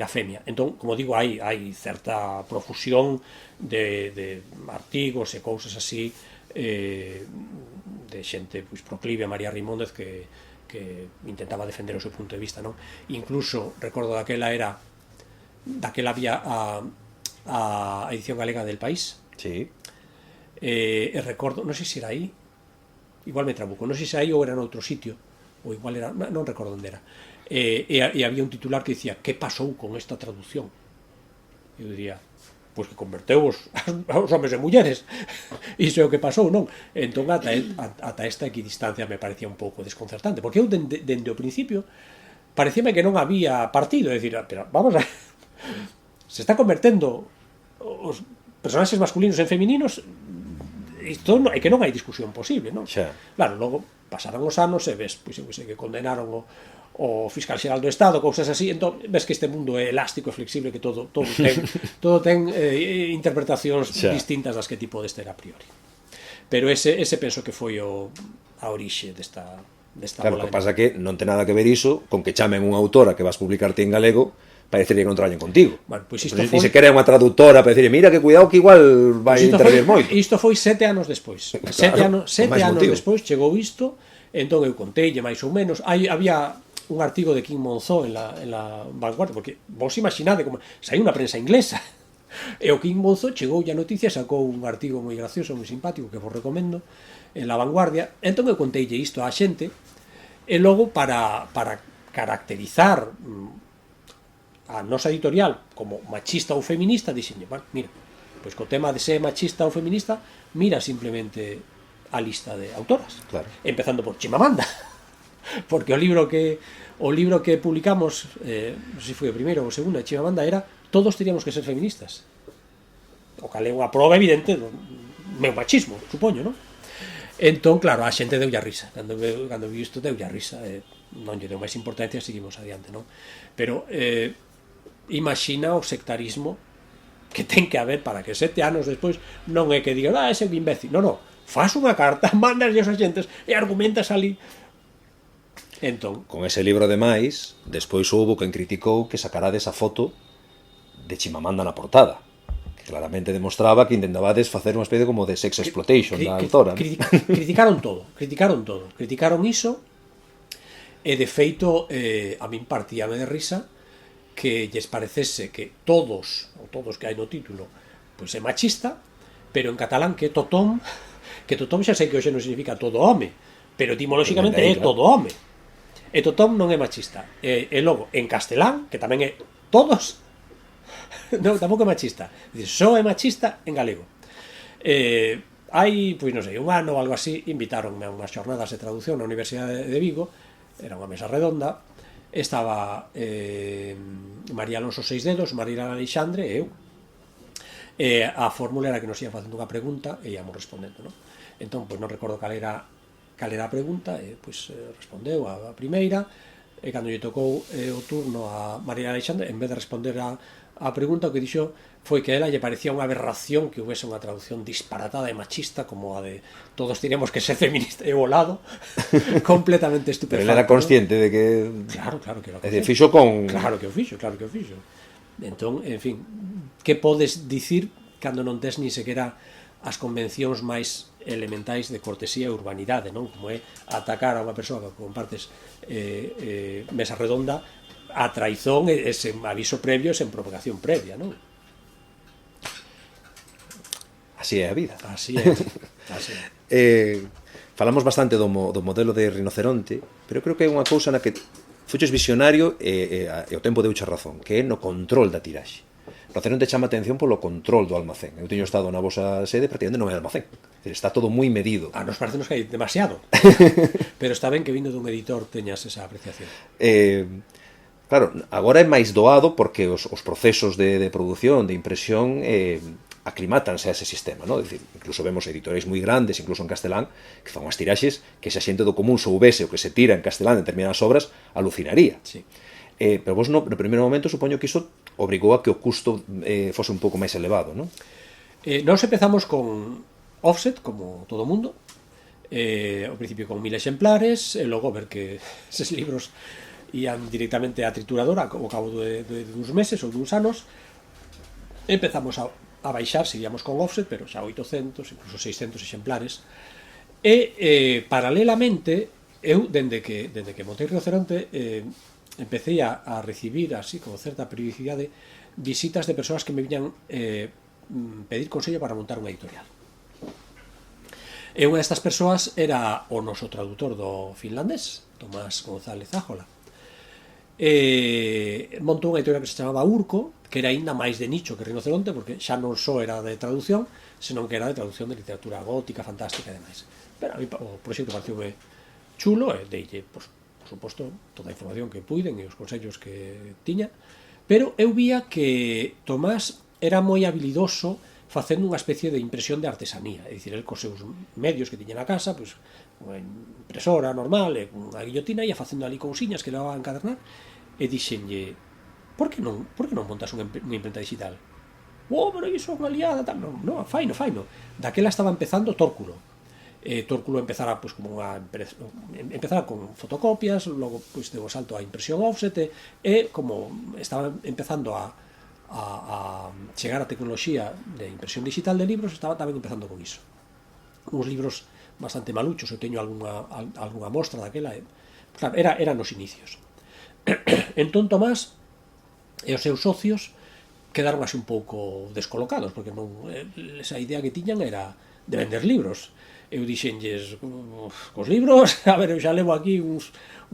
femia. Entón, como digo, hai certa profusión de artigos e cousas así, de xente pois proclive a María Rimóndez que intentaba defender o seu punto de vista, non? Incluso recordo daquela había a edición galega del País.
Sí.
E recordo, non sei se era aí, igual me trabuco, non sei se aí ou era noutro sitio, ou igual era, non recordo onde era, e había un titular que dicía: que pasou con esta traducción? Eu diría, pois que converteu os homes e mulleres, iso é o que pasou, non? Entón ata esta equidistancia me parecía un pouco desconcertante, porque eu dende o principio parecíame que non había partido, é dicir, pero vamos a se está convertendo os personaxes masculinos en femininos, isto é que non hai discusión posible, non?
Xa.
Claro, logo pasaron os anos e ves, pois eu sei que condenaron o fiscal xeral do Estado, cousas así, entón ves que este mundo é elástico e flexible, que todo ten interpretacións distintas das que ti podes ter a priori. Pero ese penso que foi a orixe desta
claro, o que pasa que non ten nada que ver iso con que chamen unha autora que vas publicarte en galego parecería que non traballen contigo.
Bueno, pois
isto foi... Ni sequera é unha traductora para decir, mira que cuidado que igual vai intervir moito.
Isto foi 7 anos despois.
Claro,
7 anos despois chegou isto, entón eu conteille máis ou menos. Había un artigo de Quim Monzó en la Vanguardia, porque vos imaginade como saiu unha prensa inglesa. E o Quim Monzó chegou a noticia, sacou un artigo moi gracioso, moi simpático, que vos recomendo, en la Vanguardia. Entón eu conteille isto á xente, e logo para caracterizar a nosa editorial como machista ou feminista, dixenlle, bueno, mira, pois co tema de ser machista ou feminista, mira simplemente a lista de autoras,
claro.
Empezando por Chimamanda, porque o libro que publicamos, non sei se foi o primeiro ou o segundo, de Chimamanda era Todos teríamos que ser feministas, o cal é unha prova evidente do meu machismo, supoño, non? Entón, claro, a xente deulle a risa, cando vi isto deulle a risa, non lle deu máis importancia, seguimos adiante, non? Pero imagina o sectarismo que ten que haber para que 7 anos despois non é que digan, ese é un imbécil, non, faz unha carta, mandas aos xentes e argumentas ali. Entón,
con ese libro ademais, despois houbo quen criticou que sacara desa foto de Chimamanda na portada, que claramente demostraba que intentaba facer unha especie como de sex exploitation da autora.
Criticaron todo, criticaron iso, e de feito a min partíame de risa que lles parecese que todos que hai no título pois é machista, pero en catalán que totón xa sei que hoxe non significa todo home, pero etimolóxicamente é todo home. E totón non é machista. E logo, en castelán, que tamén é todos, non, tampouco é machista. Só é machista en galego. Hai, pois non sei, un ano ou algo así, invitáronme a unhas xornadas de traducción na Universidade de Vigo, era unha mesa redonda, estaba María Alonso Seisdedos, María Alexandre e eu. A fórmula era que nos ia facendo unha pregunta e íamos respondendo, non? Entón, pois non recordo cal era a pregunta, e pois respondeu a primeira, e cando lle tocou o turno a María Alexandre, en vez de responder a pregunta, o que dixo foi que a ela lle parecía unha aberración que houvese unha traducción disparatada e machista como a de Todos teníamos que ser feministas, e volado completamente estupefacto.
Pero ela era consciente de que...
Claro que era consciente.
É de fixo con...
Claro que o fixo. Entón, en fin, que podes dicir cando non tes ni sequera as convencións máis elementais de cortesía e urbanidade, non? Como é atacar a unha persoa que compartes mesa redonda a traizón e sen aviso previo e sen provocación previa, non?
Así é a vida.
Así é.
Falamos bastante do modelo de rinoceronte, pero creo que é unha cousa na que fuches visionario e o tempo deuche razón, que é no control da tiraxe. O rinoceronte chama atención polo control do almacén. Eu teño estado na vosa sede, prácticamente non é almacén. Está todo moi medido.
Nos parece que hai demasiado. Pero está ben que vindo dun editor teñas esa apreciación.
Claro, agora é máis doado porque os procesos de produción, de impresión, aclimátanse a ese sistema, non? É dicir, incluso vemos editorais moi grandes, incluso en castelán, que fan unhas tiraxes que se a xente do común soubese o que se tira en castelán en determinadas obras, alucinaría.
Sí.
Pero vos no primeiro momento supoño que iso obrigou a que o custo fose un pouco máis elevado, non?
Nos empezamos con offset, como todo mundo, ao principio con 1000 exemplares, e logo ver que eses libros ian directamente á trituradora ao cabo de uns meses ou duns anos. Empezamos a baixar, seguíamos con offset, pero xa 800, incluso 600 exemplares. E paralelamente, eu, dende que montei Rinoceronte, empecé a recibir, así, con certa periodicidade, visitas de persoas que me viñan pedir consello para montar unha editorial. E unha destas persoas era o noso traductor do finlandés, Tomás González Ájola. Montou unha editorial que se chamaba Urco, que era ainda máis de nicho que Rinoceronte, porque xa non só era de traducción, senón que era de traducción de literatura gótica, fantástica e demais. Pero a mí o proxecto pareceume chulo, e deille, por suposto, toda a información que puiden e os consellos que tiña, pero eu vía que Tomás era moi habilidoso facendo unha especie de impresión de artesanía, é dicir, el cos seus medios que tiña na casa, pois, unha impresora normal e unha guillotina, ia facendo ali cousiñas que levaba a encadernar, e dixenlle, por que non montas unha imprenta digital? Pero iso é unha liada, tal. Non, faino. Daquela estaba empezando Tórculo. Tórculo empezara, pois, como empezara con fotocopias, logo, pois, deu o salto á impresión offset, e como estaba empezando a chegar a tecnoloxía de impresión digital de libros, estaba tamén empezando con iso. Uns libros bastante maluchos, eu teño algunha mostra daquela, claro, era nos inicios. Entón Tomás e os seus socios quedaron así un pouco descolocados, porque non, esa idea que tiñan era de vender libros. Eu dixenlles, cos libros, a ver, eu xa levo aquí un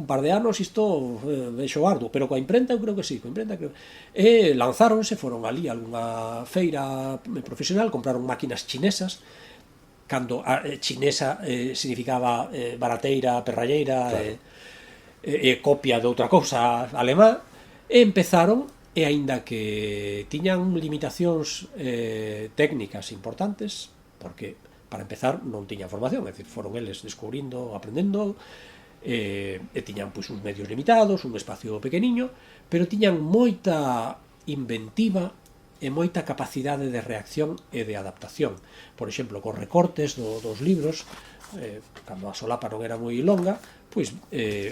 par de anos, isto vexo arduo, pero coa imprenta eu creo que sí, e lanzáronse, foron ali a algunha feira profesional, compraron máquinas chinesas, cando chinesa significaba barateira, perralleira, claro, e copia de outra cousa alemá, e empezaron, e aínda que tiñan limitacións técnicas importantes, porque para empezar non tiñan formación, é dicir, foron eles descubrindo, aprendendo, e tiñan, pois, uns medios limitados, un espacio pequeniño, pero tiñan moita inventiva e moita capacidade de reacción e de adaptación. Por exemplo, cos recortes dos libros, cando a solapa non era moi longa, pois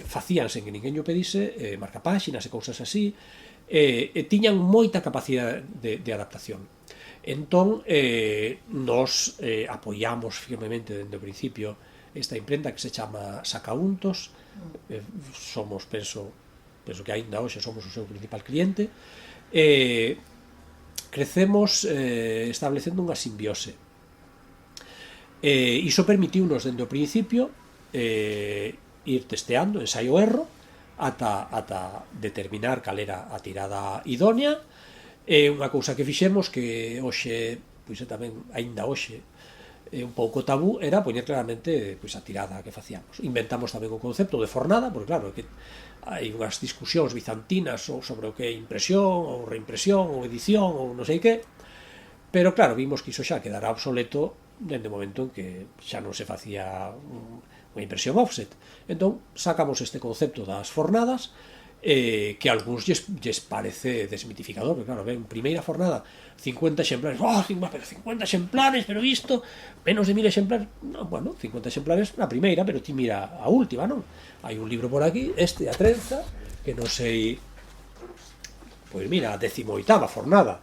facíanse que ninguén o pedise, marcapáxinas e cousas así, e tiñan moita capacidade de adaptación. Entón, nos apoiamos firmemente dende o principio esta imprenta que se chama Sacauntos, somos, penso que aínda hoxe somos o seu principal cliente, crecemos establecendo unha simbiose. Iso permitiunos dende o principio ir testeando, ensaio-erro, ata determinar cal era a tirada idónea. É unha cousa que fixemos que hoxe, pois tamén, aínda hoxe, un pouco tabú, era poñer claramente, pois, a tirada que facíamos. Inventamos tamén o concepto de fornada, porque claro, que hai unhas discusións bizantinas sobre o que é impresión, ou reimpresión, ou edición, ou non sei que, pero claro, vimos que iso xa quedará obsoleto dende o momento en que xa non se facía unha impresión offset. Entón, sacamos este concepto das fornadas, que a algúns lles parece desmitificador, porque claro, ven, primeira fornada, 50 exemplares, pero 50 exemplares, pero isto, menos de 1000 exemplares, non, bueno, 50 exemplares na primeira, pero ti mira a última, non? Hai un libro por aquí, a trenza, que non sei, pois mira, a 18ª fornada,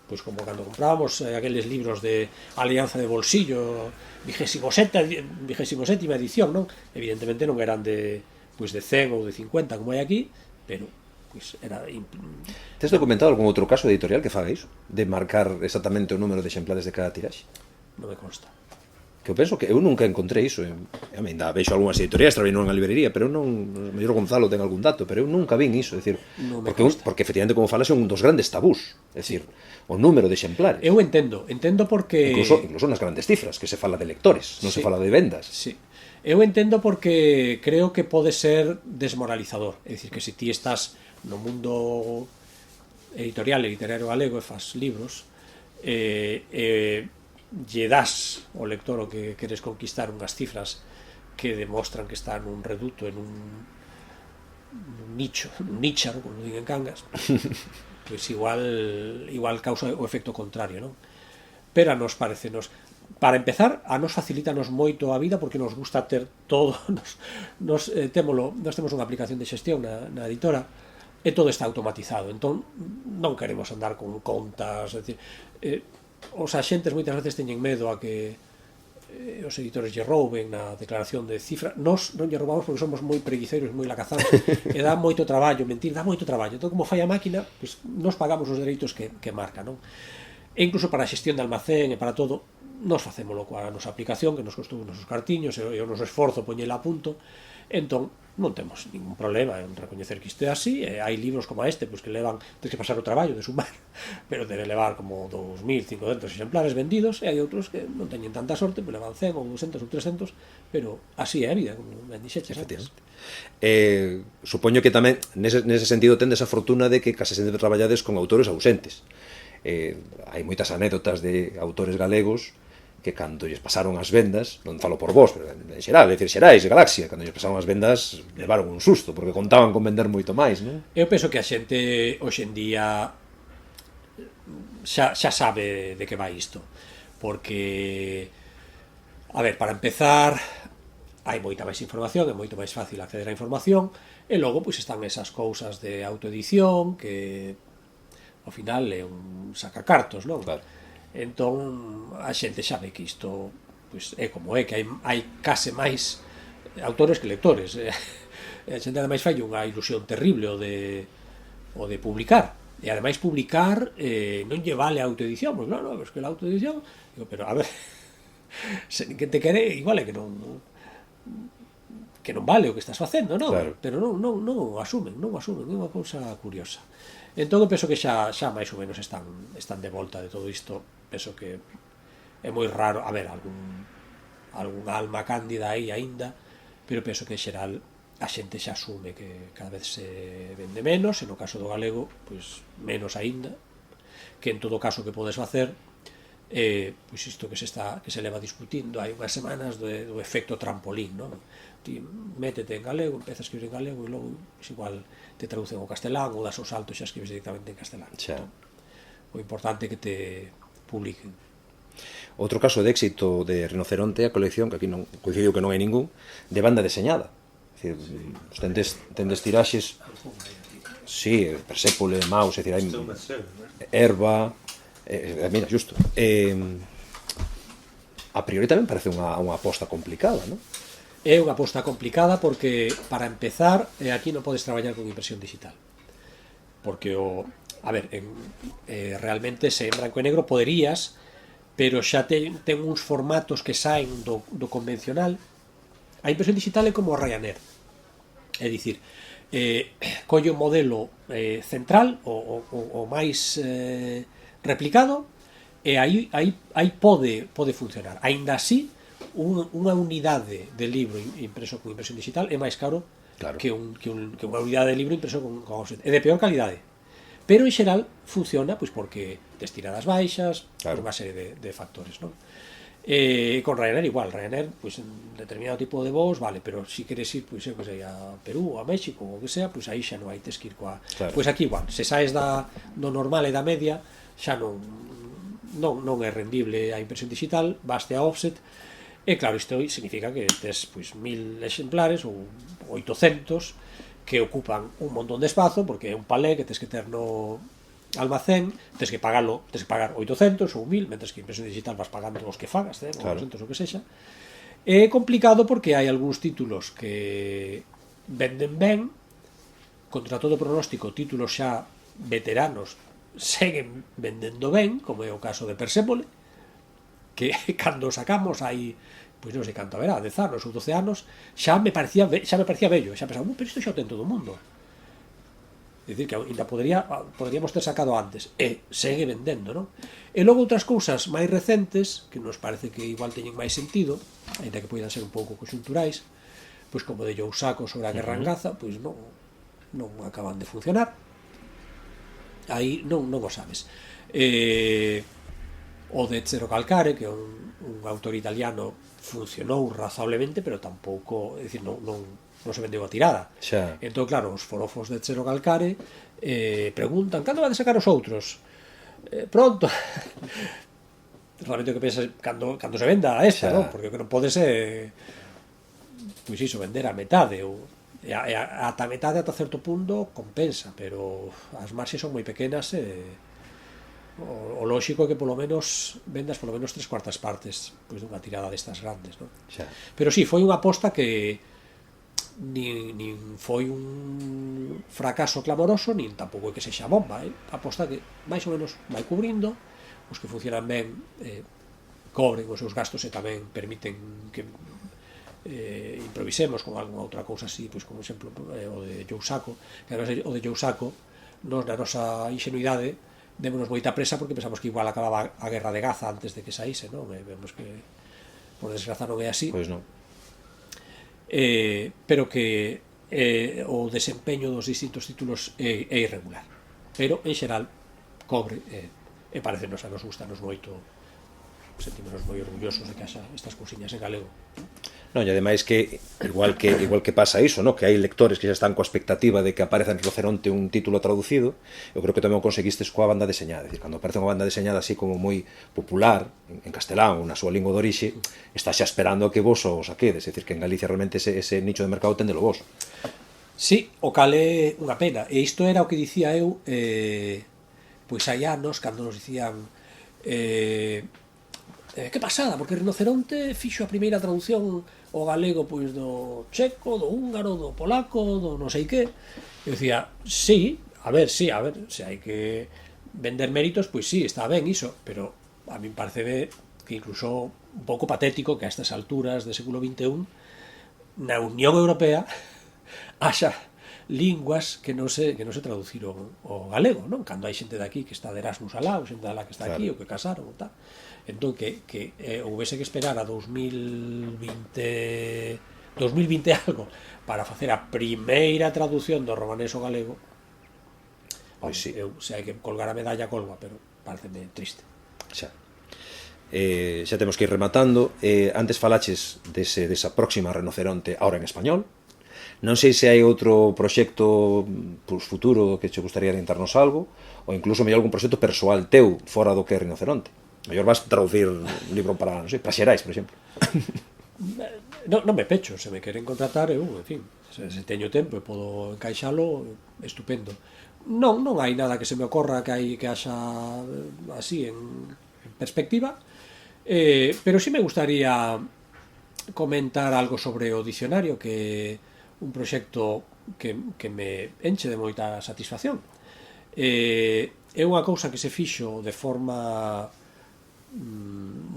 pois como cando comprábamos aqueles libros de Alianza de Bolsillo, 27ª edición, non? Evidentemente non eran de 100 ou de 50 como hai aquí, pero pois era...
Tes documentado algún outro caso de editorial que faga iso? De marcar exactamente o número de exemplares de cada tiraxe?
Non me consta.
Que eu penso que eu nunca encontrei iso. Ainda vexo algunhas editoriais, traballei nunha librería, pero non... O mellor Gonzalo ten algún dato, pero eu nunca vin iso. Decir, porque efectivamente, como falas, é un dos grandes tabús. É dicir, o número de exemplares.
Eu entendo porque...
Incluso nas grandes cifras, que se fala de lectores, non se fala de vendas.
Sí. Eu entendo porque creo que pode ser desmoralizador. É dicir, que se ti estás no mundo editorial e literario galego e fas libros, lle das ao lector o que queres conquistar unhas cifras que demostran que está nun reduto, en un nicho, nun nichar, como digo en Cangas, pois igual causa o efecto contrario, non? Pero a nos parecenos... para empezar, a nos facilítanos moito a vida porque nos gusta ter todo, nos temos unha aplicación de xestión na editora e todo está automatizado, entón non queremos andar con contas, é dicir, os axentes moitas veces teñen medo a que os editores lle rouben na declaración de cifra. Nos non lle roubamos porque somos moi preguiceiros, moi lacazantes, e dá moito traballo, mentir, dá moito traballo. Entón, como fai a máquina, pues, nos pagamos os dereitos que marca, non? E incluso para a xestión de almacén e para todo, nos facémolo coa nosa aplicación, que nos costou os nosos cartiños e o noso esforzo poñela a punto. Entón, non temos ningún problema en recoñecer que isto é así, e hai libros como este, pues, que levan, tens que pasar o traballo de sumar, pero debe levar como 2.500 exemplares vendidos, e hai outros que non teñen tanta sorte, pues levan 100 ou 200 ou 300, pero así é a vida, como ben dixeches antes.
Supoño que tamén nese sentido tendes a fortuna de que case sempre traballades con autores ausentes. Hai moitas anécdotas de autores galegos que cando lles pasaron as vendas, non falo por vos, pero en xeral, é dicir, Xerais, Galaxia, cando lles pasaron as vendas, levaron un susto, porque contaban con vender moito máis, non?
Eu penso que a xente hoxe en día xa sabe de que vai isto, porque, a ver, para empezar, hai moita máis información, é moito máis fácil acceder á información, e logo, pois, están esas cousas de autoedición, que, ao final, é un sacacartos, non?
Claro.
Entón a xente sabe que isto pues, é como é, que hai case máis autores que lectores. A xente ademais fai unha ilusión terrible o de publicar, e ademais publicar non lle vale a autoedición, porque claro, es que a autoedición digo, pero a ver, se que te quere igual é que non vale o que estás facendo, non?
Claro.
Pero non o asumen, é unha cousa curiosa. Entón, penso que xa máis ou menos están de volta de todo isto. Penso que é moi raro, a ver, algún alma cándida aí aínda, pero penso que en xeral a xente xa asume que cada vez se vende menos, e no caso do galego, pois menos aínda, que en todo caso que podes facer, pois isto que se leva discutindo hai unhas semanas do efecto trampolín, non? Ti métete en galego, empezas a escribir en galego e logo pues, igual te traducen ao castelán ou das o salto e xa escribes directamente en castelán. Entón, o importante é que te publiquen.
Outro caso de éxito de Rinoceronte é a colección, que aquí non coincido que non hai ningún, de banda deseñada. É dicir, tendes tiraxes, sí, Persépole, Maus, é dicir, hai Herba, mira, xusto. A priori tamén parece unha aposta complicada, non?
É unha aposta complicada porque, para empezar, aquí non podes traballar con impresión digital. Porque realmente se en branco e negro poderías, pero xa ten uns formatos que saen do convencional. A impresión digital é como o Ryanair. É dicir, colle un modelo central, o máis replicado, e aí pode funcionar. Aínda así, unha unidade de libro impreso con impresión digital é máis caro, claro, que unha unidade de libro impreso con offset. É de peor calidade, pero en xeral funciona pois porque tes tiradas baixas, claro, por unha serie de factores, non? Con Ryanair igual, Ryanair pois en determinado tipo de voos vale, pero se queres ir pois eu que sei, a Perú, a México, ou o que sea, pois aí xa non hai, tes que ir coa, claro. Pois aquí igual, se saes do normal e da media, xa non é rendible a impresión digital, baste a offset. E claro, isto significa que tes pois 1000 exemplares ou 800 que ocupan un montón de espazo, porque é un palé que tes que ter no almacén, tes que pagar 800 ou 1000, mentres que impresión digital vas pagando os que fagas, claro, 200 ou que sexa. É complicado porque hai algúns títulos que venden ben, contra todo pronóstico, títulos xa veteranos seguen vendendo ben, como é o caso de Persépole, que cando sacamos hai, pois non sei canto haberá, 10 anos ou 12 anos, xa me parecía bello, xa pensaba, pero isto xa o ten todo o mundo. É dicir, que ainda poderíamos ter sacado antes, e segue vendendo, non? E logo outras cousas máis recentes, que nos parece que igual teñen máis sentido, ainda que poidan ser un pouco conxunturais, pois como de Yousaco sobre a Guerra en Gaza, pois non acaban de funcionar. Aí non o sabes. O de Zero Calcare, que é un autor italiano, funcionou razablemente, pero tampouco, é dicir, non se vendeu a tirada.
Xa.
Entón, claro, os forofos de Zero Calcare preguntan, cando van a sacar os outros? Pronto. realmente o que pensas cando se venda esta,
Xa.
non? Porque o que non pode ser pois iso, vender a metade ou ata a metade ata certo punto compensa, pero as marxes son moi pequenas e o lóxico é que polo menos vendas polo menos 3/4 partes pois dunha tirada destas grandes, non?
Xa.
Pero sí, foi unha aposta que nin foi un fracaso clamoroso, nin tampouco é que sexa bomba, aposta que máis ou menos vai cubrindo, os que funcionan ben cobren os seus gastos e tamén permiten que improvisemos con alguna outra cousa así, pois como exemplo o de Yousaku, que además o de Yousaku nos na nosa ingenuidade démonos moita presa porque pensamos que igual acababa a guerra de Gaza antes de que saíse, non? E vemos que por desgraza non é así.
Pois non.
Pero que o desempeño dos distintos títulos é irregular, pero en xeral cobre e parecenos a nos gustanos moito, sentímonos moi orgullosos de que haxa estas cousiñas en galego.
Non, e ademais que igual que pasa iso, no? Que hai lectores que xa están coa expectativa de que apareza en Rinoceronte un título traducido, eu creo que tamén o conseguistes coa banda deseñada, é dicir, cando aparece unha banda deseñada así como moi popular en castelán ou na súa lingua de orixe, está xa esperando a que vos o saquedes, é dicir, que en Galicia realmente ese nicho de mercado tendelo vos.
Sí, o cal é unha pena, e isto era o que dicía eu pois hai anos, cando nos dicían que pasada, porque Rinoceronte fixo a primeira traducción ao galego pois do checo, do húngaro, do polaco, do non sei que. Eu dicía, sí, a ver, se hai que vender méritos, pois sí, está ben iso, pero a min parece que incluso un pouco patético que a estas alturas do século XXI na Unión Europea haxa linguas que non se traduciron ao galego, non? Cando hai xente de aquí que está de Erasmus alá, ou xente de lá que está aquí, ou que casaron, ou tal. Entón, que houvese que esperar a 2020 algo para facer a primeira traducción do romanés ao galego,
Pois sí.
Eu, se hai que colgar a medalla, colga, pero pareceme triste.
Xa. Xa temos que ir rematando. Antes falaches desa próxima Rinoceronte ahora en español. Non sei se hai outro proxecto futuro que che gustaría adiantarnos algo, ou incluso mellor algún proxecto persoal teu fora do que é Rinoceronte. Mellor vas traducir un libro para, non sei, para Xerais, por exemplo.
Non me pecho, se me queren contratar, eu, en fin, se teño tempo e podo encaixalo, estupendo. Non hai nada que se me ocorra que haxa así en perspectiva, pero sí me gustaría comentar algo sobre o dicionario, que un proxecto que me enche de moita satisfacción. É unha cousa que se fixo de forma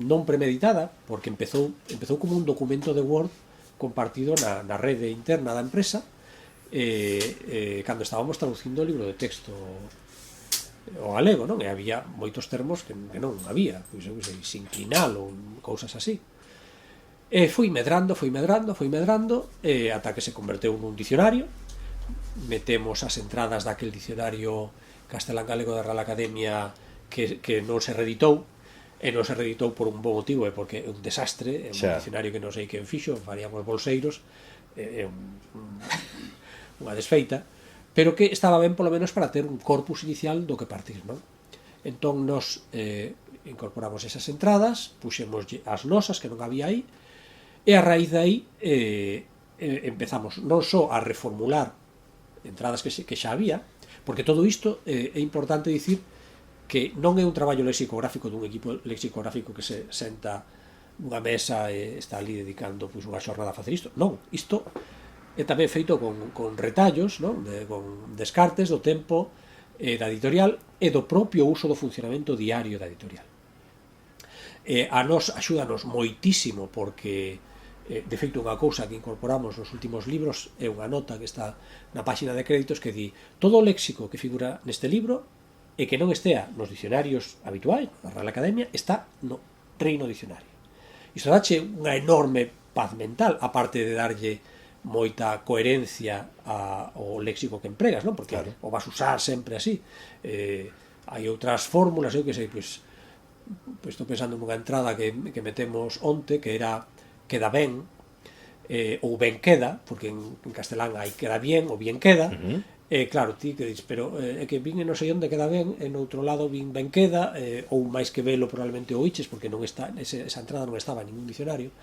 non premeditada, porque empezou como un documento de Word compartido na rede interna da empresa, cando estábamos traducindo o libro de texto o galego, non? E había moitos termos que non había, pois eu sei, sinclinal ou cousas así. E foi medrando, ata que se converteu nun dicionario. Metemos as entradas daquel dicionario castelán galego da Real Academia que non se reeditou, e non se reeditou por un bon motivo, porque é un desastre, é un dicionario que non sei quen fixo, faríamos bolseiros, é unha desfeita, pero que estaba ben polo menos para ter un corpus inicial do que partir, non? Entón nos incorporamos esas entradas, puxemos as nosas que non había aí, e a raíz de aí empezamos non só a reformular entradas que xa había, porque todo isto é importante dicir que non é un traballo lexicográfico dun equipo lexicográfico que se senta nunha mesa e está ali dedicando pois, unha xornada a facer isto. Non, isto é tamén feito con retallos, non? Con descartes do tempo da editorial e do propio uso do funcionamento diario da editorial. A nos axúdanos moitísimo porque de feito unha cousa que incorporamos nos últimos libros é unha nota que está na páxina de créditos que di todo o léxico que figura neste libro e que non estea nos dicionarios habituais da Real Academia está no Reino Dicionario. Isto dache unha enorme paz mental, aparte de darlle moita coherencia ao léxico que empregas, non? Porque claro, o vas usar sempre así. Hai outras fórmulas, eu que sei, pois estou pensando nunha entrada que metemos onte, que era queda ben, ou ben queda, porque en castelán hai queda bien ou bien queda, Claro, ti que dis, pero é que vin e non sei onde queda ben, e no outro lado vin ben queda, ou máis que velo probablemente o iches, porque non está, esa entrada non estaba en ningún diccionario.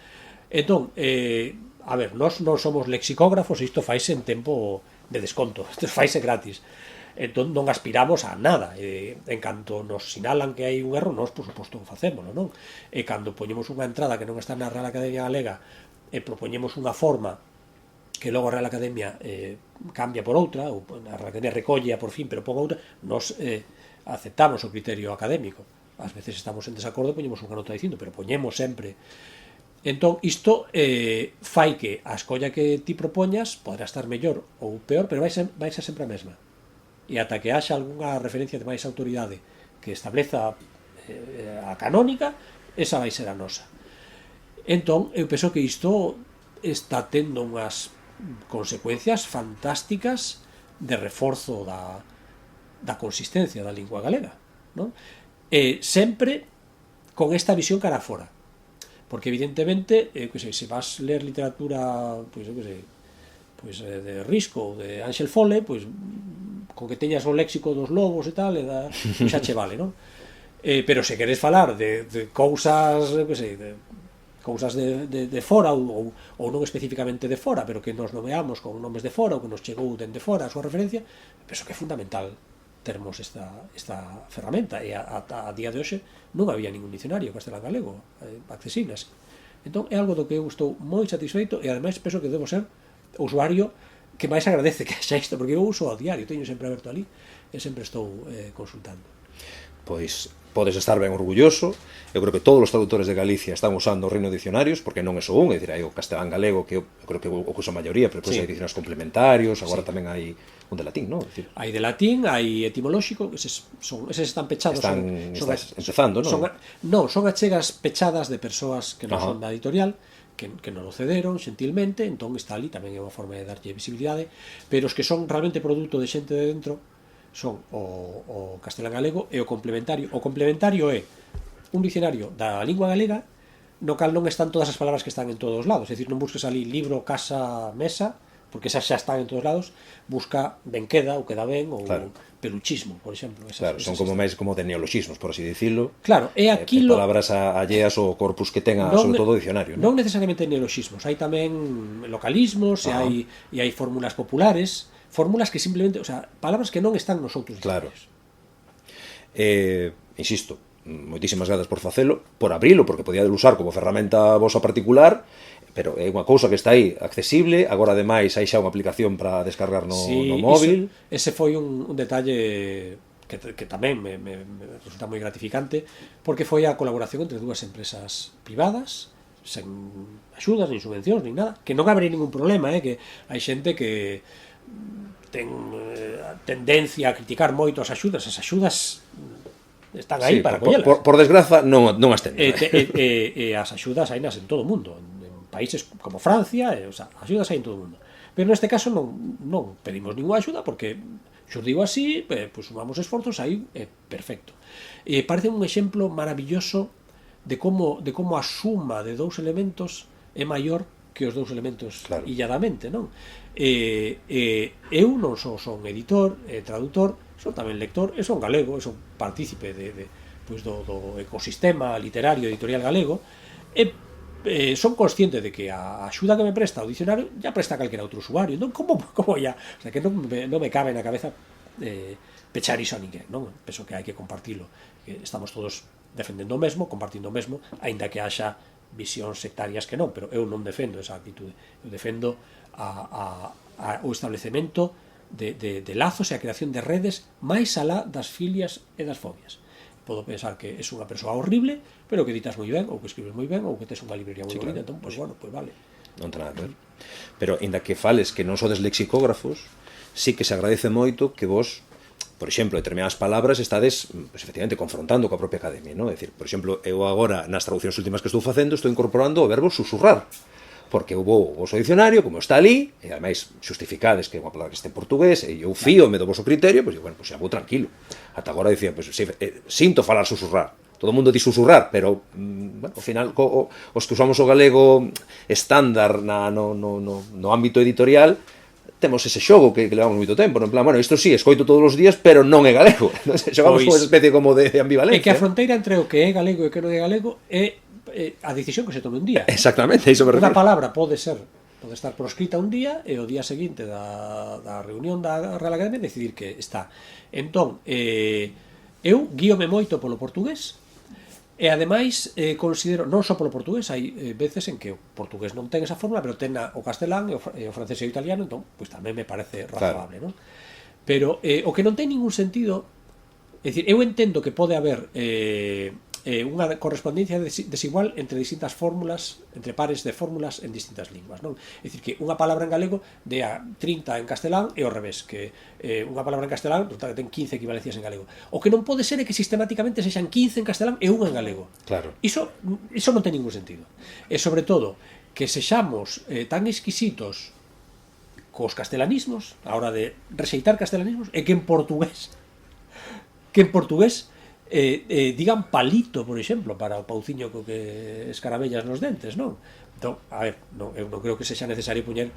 Entón, a ver, nós non somos lexicógrafos, isto faise en tempo de desconto, isto faise gratis. Entón non aspiramos a nada, en canto nos sinalan que hai un erro, nós por suposto facémolo, non? E cando poñemos unha entrada que non está na Real Academia Galega e propoñemos unha forma que logo a Real Academia cambia por outra, ou a Real Academia recolle por fin, pero pon outra, nos aceptamos o criterio académico. Ás veces estamos en desacordo e poñemos unha nota dicindo, pero poñemos sempre. Entón, isto fai que a escolla que ti propoñas podrá estar mellor ou peor, pero vai ser sempre a mesma. E ata que haxa algunha referencia de máis autoridade que estableza a canónica, esa vai ser a nosa. Entón, eu penso que isto está tendo unhas consecuencias fantásticas de reforzo da consistencia da lingua galega, non? E sempre con esta visión cara fora, porque evidentemente se vas ler literatura de Risco ou de Ángel Fole, con que teñas o léxico dos lobos e tal, xa che vale, non? Pero se queres falar de cousas cousas de fora ou non especificamente de fora, pero que nos nomeamos con nomes de fora ou que nos chegou dende fora a súa referencia, penso que é fundamental termos esta ferramenta, e a día de hoxe non había ningún diccionario castelán-galego accesible así. Entón é algo do que eu estou moi satisfeito, e ademais penso que debo ser o usuario que máis agradece que xa isto, porque eu uso ao diario, teño sempre aberto ali e sempre estou consultando.
Pois podes estar ben orgulloso. Eu creo que todos os traductores de Galicia están usando os Reino Dicionarios, porque non é só un, é dicir, hai o castelán galego, que eu creo que o que usa a maioría, pero depois hai dicionarios complementarios, agora tamén hai un de latín, non?
Hai de latín, hai etimolóxico, eses están pechados.
Estás empezando, non?
Son achegas pechadas de persoas que non son da editorial, que non o cederon gentilmente, entón está ali, tamén é unha forma de darlle visibilidade, pero os que son realmente produto de xente de dentro son o castelán galego e o complementario. O complementario é un diccionario da lingua galega no cal non están todas as palabras que están en todos os lados, é dicir, non busques ali libro, casa, mesa, porque esas xa están en todos os lados, busca ben queda, ou queda ben, ou peluchismo, por exemplo.
Claro, son como máis como de neoloxismos, por así dicirlo.
Claro, é aquilo...
palabras alleas ao corpus que tenga, sobre todo, o diccionario.
Non necesariamente neoloxismos, hai tamén localismos, e hai fórmulas populares, fórmulas que simplemente, o sea, palabras que non están nos outros diccionarios.
Insisto, moitísimas gracias por facelo, por abrilo, porque podía usar como ferramenta vosa particular, pero é unha cousa que está aí accesible. Agora ademais hai xa unha aplicación para descargar no móvil.
Ese foi un detalle que tamén me resulta moi gratificante, porque foi a colaboración entre dúas empresas privadas, sen axudas, nin subvencións, nin nada, que non habrá ningún problema, que hai xente que ten tendencia a criticar moito as axudas están aí para collelas.
Por desgraza non as ten.
E as axudas hai nas en todo o mundo, en países como Francia, o sea, axudas hai en todo o mundo. Pero neste caso non pedimos ninguna axuda, porque xurdiu así, pois sumamos esforzos, aí é perfecto. Parece un exemplo maravilloso de como a suma de dous elementos é maior que os dous elementos illadamente, non? Eu non son editor, traductor, son tamén lector, e son galego, e son partícipe do ecosistema literario editorial galego, e son consciente de que a axuda que me presta o dicionario ya presta calquera outro usuario, non? Como ya? O sea, que non me cabe na cabeza pechar iso a ninguén, non? Penso que hai que compartilo, que estamos todos defendendo o mesmo, compartindo o mesmo, aínda que haxa visións sectarias que non, pero eu non defendo esa actitude. Eu defendo o establecemento de lazos e a creación de redes máis alá das filias e das fobias. Podo pensar que é unha persoa horrible, pero que editas moi ben, ou que escribes moi ben, ou que tes unha librería moi bonita, entón, pois bueno, pois vale.
Non ten nada que ver. Pero, inda que fales que non sodes lexicógrafos, sí que se agradece moito que vos, por exemplo, determinadas palabras estades, pues, efectivamente, confrontando coa propia academia, non? É dicir, por exemplo, eu agora, nas traduccións últimas que estou facendo, estou incorporando o verbo susurrar, porque eu vou ao vosso dicionario, como está ali, e ademais justificades que é unha palabra que está en portugués, e eu fíome do voso criterio, pois, bueno, xa vou tranquilo. Ata agora dicía, pois, sinto falar susurrar. Todo o mundo di susurrar, pero, bueno, ao final, os que usamos o galego estándar no ámbito editorial, temos ese xogo que levamos moito tempo, no? En plan, bueno, isto sí, escoito todos os días, pero non é galego. Xogamos
Pois,
con esa especie como de ambivalencia.
É que a fronteira entre o que é galego e o que non é galego é a decisión que se tome un día.
Exactamente, iso me
Unha
refiero.
palabra pode estar proscrita un día e o día seguinte da reunión da Real Academia decidir que está. Entón, eu guíome moito polo portugués e ademais considero, non só polo portugués, hai veces en que o portugués non ten esa fórmula, pero ten o castelán e o francés e o italiano, entón, pois tamén me parece razonable,
Claro.
non? Pero o que non ten ningún sentido, é dicir, eu entendo que pode haber unha correspondencia desigual entre distintas fórmulas, entre pares de fórmulas en distintas linguas, non? É dicir, que unha palabra en galego dea 30 en castelán e ao revés, que unha palabra en castelán resulta que ten 15 equivalencias en galego. O que non pode ser é que sistemáticamente sexan 15 en castelán e unha en galego.
Claro.
Iso non ten ningún sentido. E sobre todo, que sexamos tan exquisitos cos castelanismos, a hora de rexeitar castelanismos, e que en portugués digan palito, por exemplo, para o pauciño co que escarabellas nos dentes, non? Entón, a ver, eu non creo que sexa necesario poñer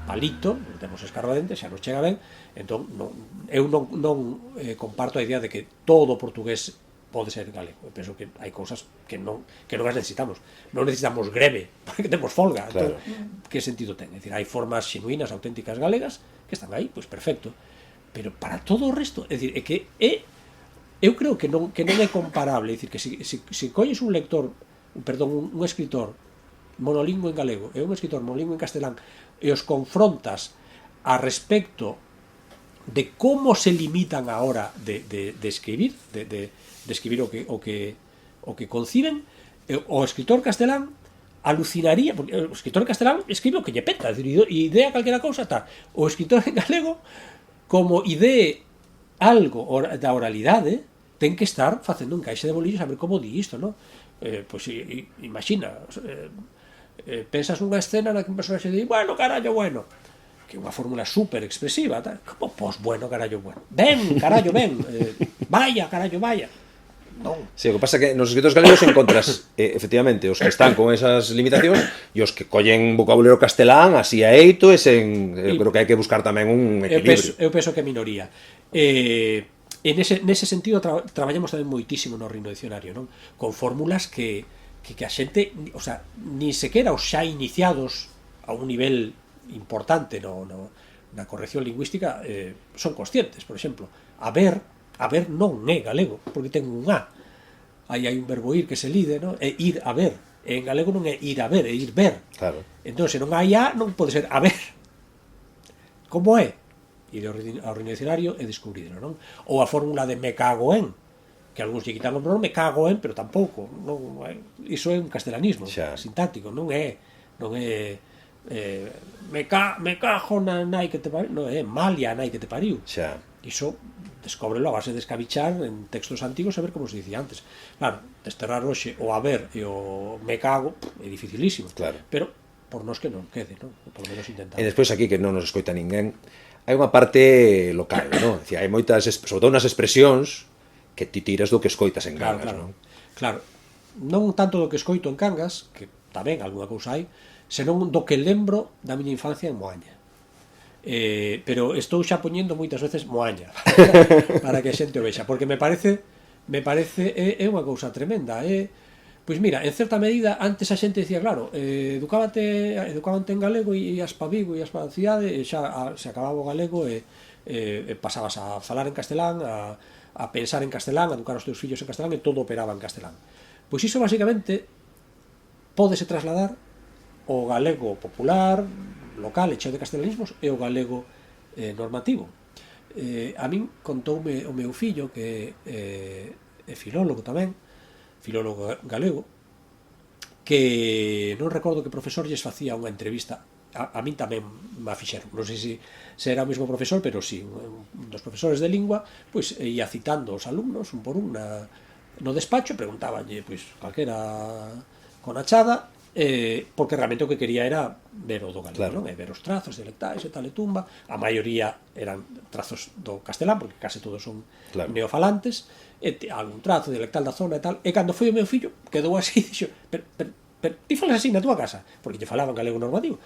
palito, temos escarbadentes, xa nos chega ben, entón eu non comparto a idea de que todo o portugués pode ser galego. Eu penso que hai cousas que non as necesitamos. Non necesitamos greve, porque temos folga.
Claro.
Entón, que sentido ten? É dicir, hai formas xenuínas, auténticas galegas que están aí, pois perfecto. Pero para todo o resto, é dicir, é que eu creo que non é comparable, é dicir, que se colles un lector, un escritor monolingüe en galego e un escritor monolingüe en castelán e os confrontas a respecto de como se limitan a hora de escribir, de escribir o que conciben, o escritor castelán alucinaría, porque o escritor castelán escribe o que lle peta, é dicir, idea calquera cousa, tal. O escritor en galego, como idee algo da oralidade, ten que estar facendo un caixe de bolillos a ver como di isto, non? Pois imagina, pensas nunha escena na que un personaxe di, bueno, carallo, bueno, que é unha fórmula super expresiva, tal. Como, pois, bueno, carallo, bueno, ben, carallo, ben, vaya, carallo, vaya. Non.
Sí, o que pasa é que nos escritores galegos encontras efectivamente os que están con esas limitacións e os que collen vocabulario castelán así a eito e eu creo que hai que buscar tamén un equilibrio.
Eu penso que é minoría. Nese sentido traballamos tamén moitísimo no Reino Dicionario, non? Con fórmulas que a xente, o sea, ni sequera os xa iniciados a un nivel importante na corrección lingüística son conscientes. Por exemplo, a ver non é galego, porque ten un A. Aí hai un verbo ir que se lide, non? É ir a ver. En galego non é ir a ver, é ir ver.
Claro.
Entón, se non hai A, non pode ser a ver. Como é? Ir ao Reino Dicionario e descubridelo, non? Ou a fórmula de me cago en, que algúns lle quitan o nome, me cago en, pero tampouco. Non, iso é un castelanismo sintáctico, non é me cago na nai que te pariu, non é malia a nai que te pariu.
Xa.
Iso descóbrelo a base de escabichar en textos antigos a ver como se dicía antes. Claro, desterrar hoxe o haber e o me cago é dificilísimo.
Claro.
Pero por nos que non quede, non? Por lo menos intentamos.
E despois aquí, que non nos escoita ninguén, hai unha parte local, non? Hai moitas, sobre todo unhas expresións que ti tiras do que escoitas en Cangas, non?
Claro, non tanto do que escoito en Cangas, que tamén algunha cousa hai, senón do que lembro da miña infancia en Moaña. Pero estou xa poñendo moitas veces Moaña para que a xente o vexa, porque me parece é unha cousa tremenda. Pois mira, en certa medida antes a xente dicía, claro, educábante en galego e ias pa Vigo e ias pa cidade e xa se acababa o galego e pasabas a falar en castelán, a pensar en castelán, a educar os teus fillos en castelán e todo operaba en castelán. Pois iso basicamente pódese trasladar o galego popular, local e cheo de castelanismos e o galego normativo. A min contoume o meu fillo, que é filólogo tamén, filólogo galego, que non recordo que profesor lles facía unha entrevista, a min tamén me fixeron, non sei se era o mesmo profesor, pero sí, un dos profesores de lingua, pois ia citando os alumnos un por un no despacho, preguntábanlle pois calquera conachada, porque realmente o que quería era ver o do galego,
claro,
non? E ver os trazos dialectais e tal e tumba. A maioría eran trazos do castelán, porque case todos son neofalantes, e algún trazo dialectal da zona e tal. E cando foi o meu fillo, quedou así, dixo, pero ti falas así na túa casa? Porque lle falaban galego normativo.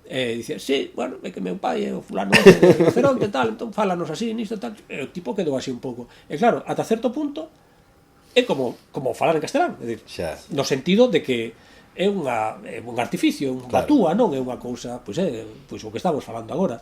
dice, sí, bueno, é que meu pai é o fulano de Rinoceronte, tal, entón fálanos así, nisto, tal. E o tipo quedou así un pouco. E claro, ata certo punto é como falar en castelán, é dicir, no sentido de que é un artificio, un batúa, non é unha cousa, pois o que estamos falando agora,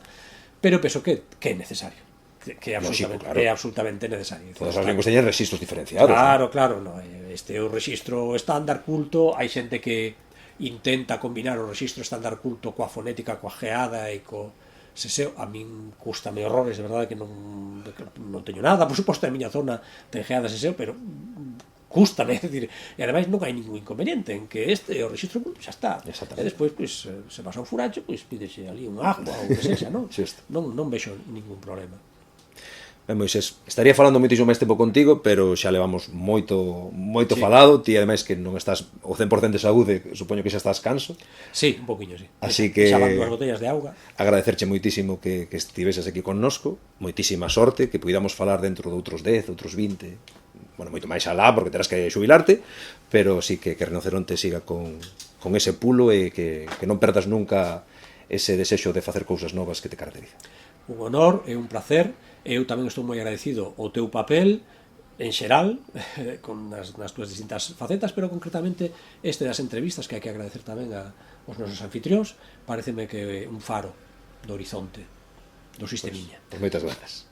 pero penso que é necesario, que é absolutamente necesario.
Todas as linguas teñen registros diferenciados.
Claro, no, este é o registro estándar culto, hai xente que intenta combinar o registro estándar culto coa fonética, coa geada e co seseo. A min cústame horrores, de verdade que non teño nada, por suposto, a miña zona ten geada seseo, pero cústame, é dicir, e ademais non hai ningún inconveniente en que este o registro culto xa está, e despois, pois, se pasa un furacho, pois pídese ali un agua ou que sexa, non? Non vexo ningún problema.
Ben, Moisés, estaría falando moitísimo máis tempo contigo, pero xa levamos moito falado. Ti, ademais, que non estás o 100% de saúde, supoño que xa estás canso.
Sí, un poquinho, sí.
Así que
xa van 2 botellas de auga.
Agradecerche moitísimo que estiveses aquí connosco, moitísima sorte, que puidamos falar dentro de outros 10, outros 20, bueno, moito máis alá, porque terás que xubilarte, pero sí que Rinoceronte siga con ese pulo e que non perdas nunca ese desexo de facer cousas novas que te caracteriza.
Un honor e un placer. Eu tamén estou moi agradecido ao teu papel en xeral, con nas túas distintas facetas, pero concretamente este das entrevistas, que hai que agradecer tamén aos nosos anfitrións. Pareceme que é un faro do horizonte do sistemiña.
Pois moitas grazas.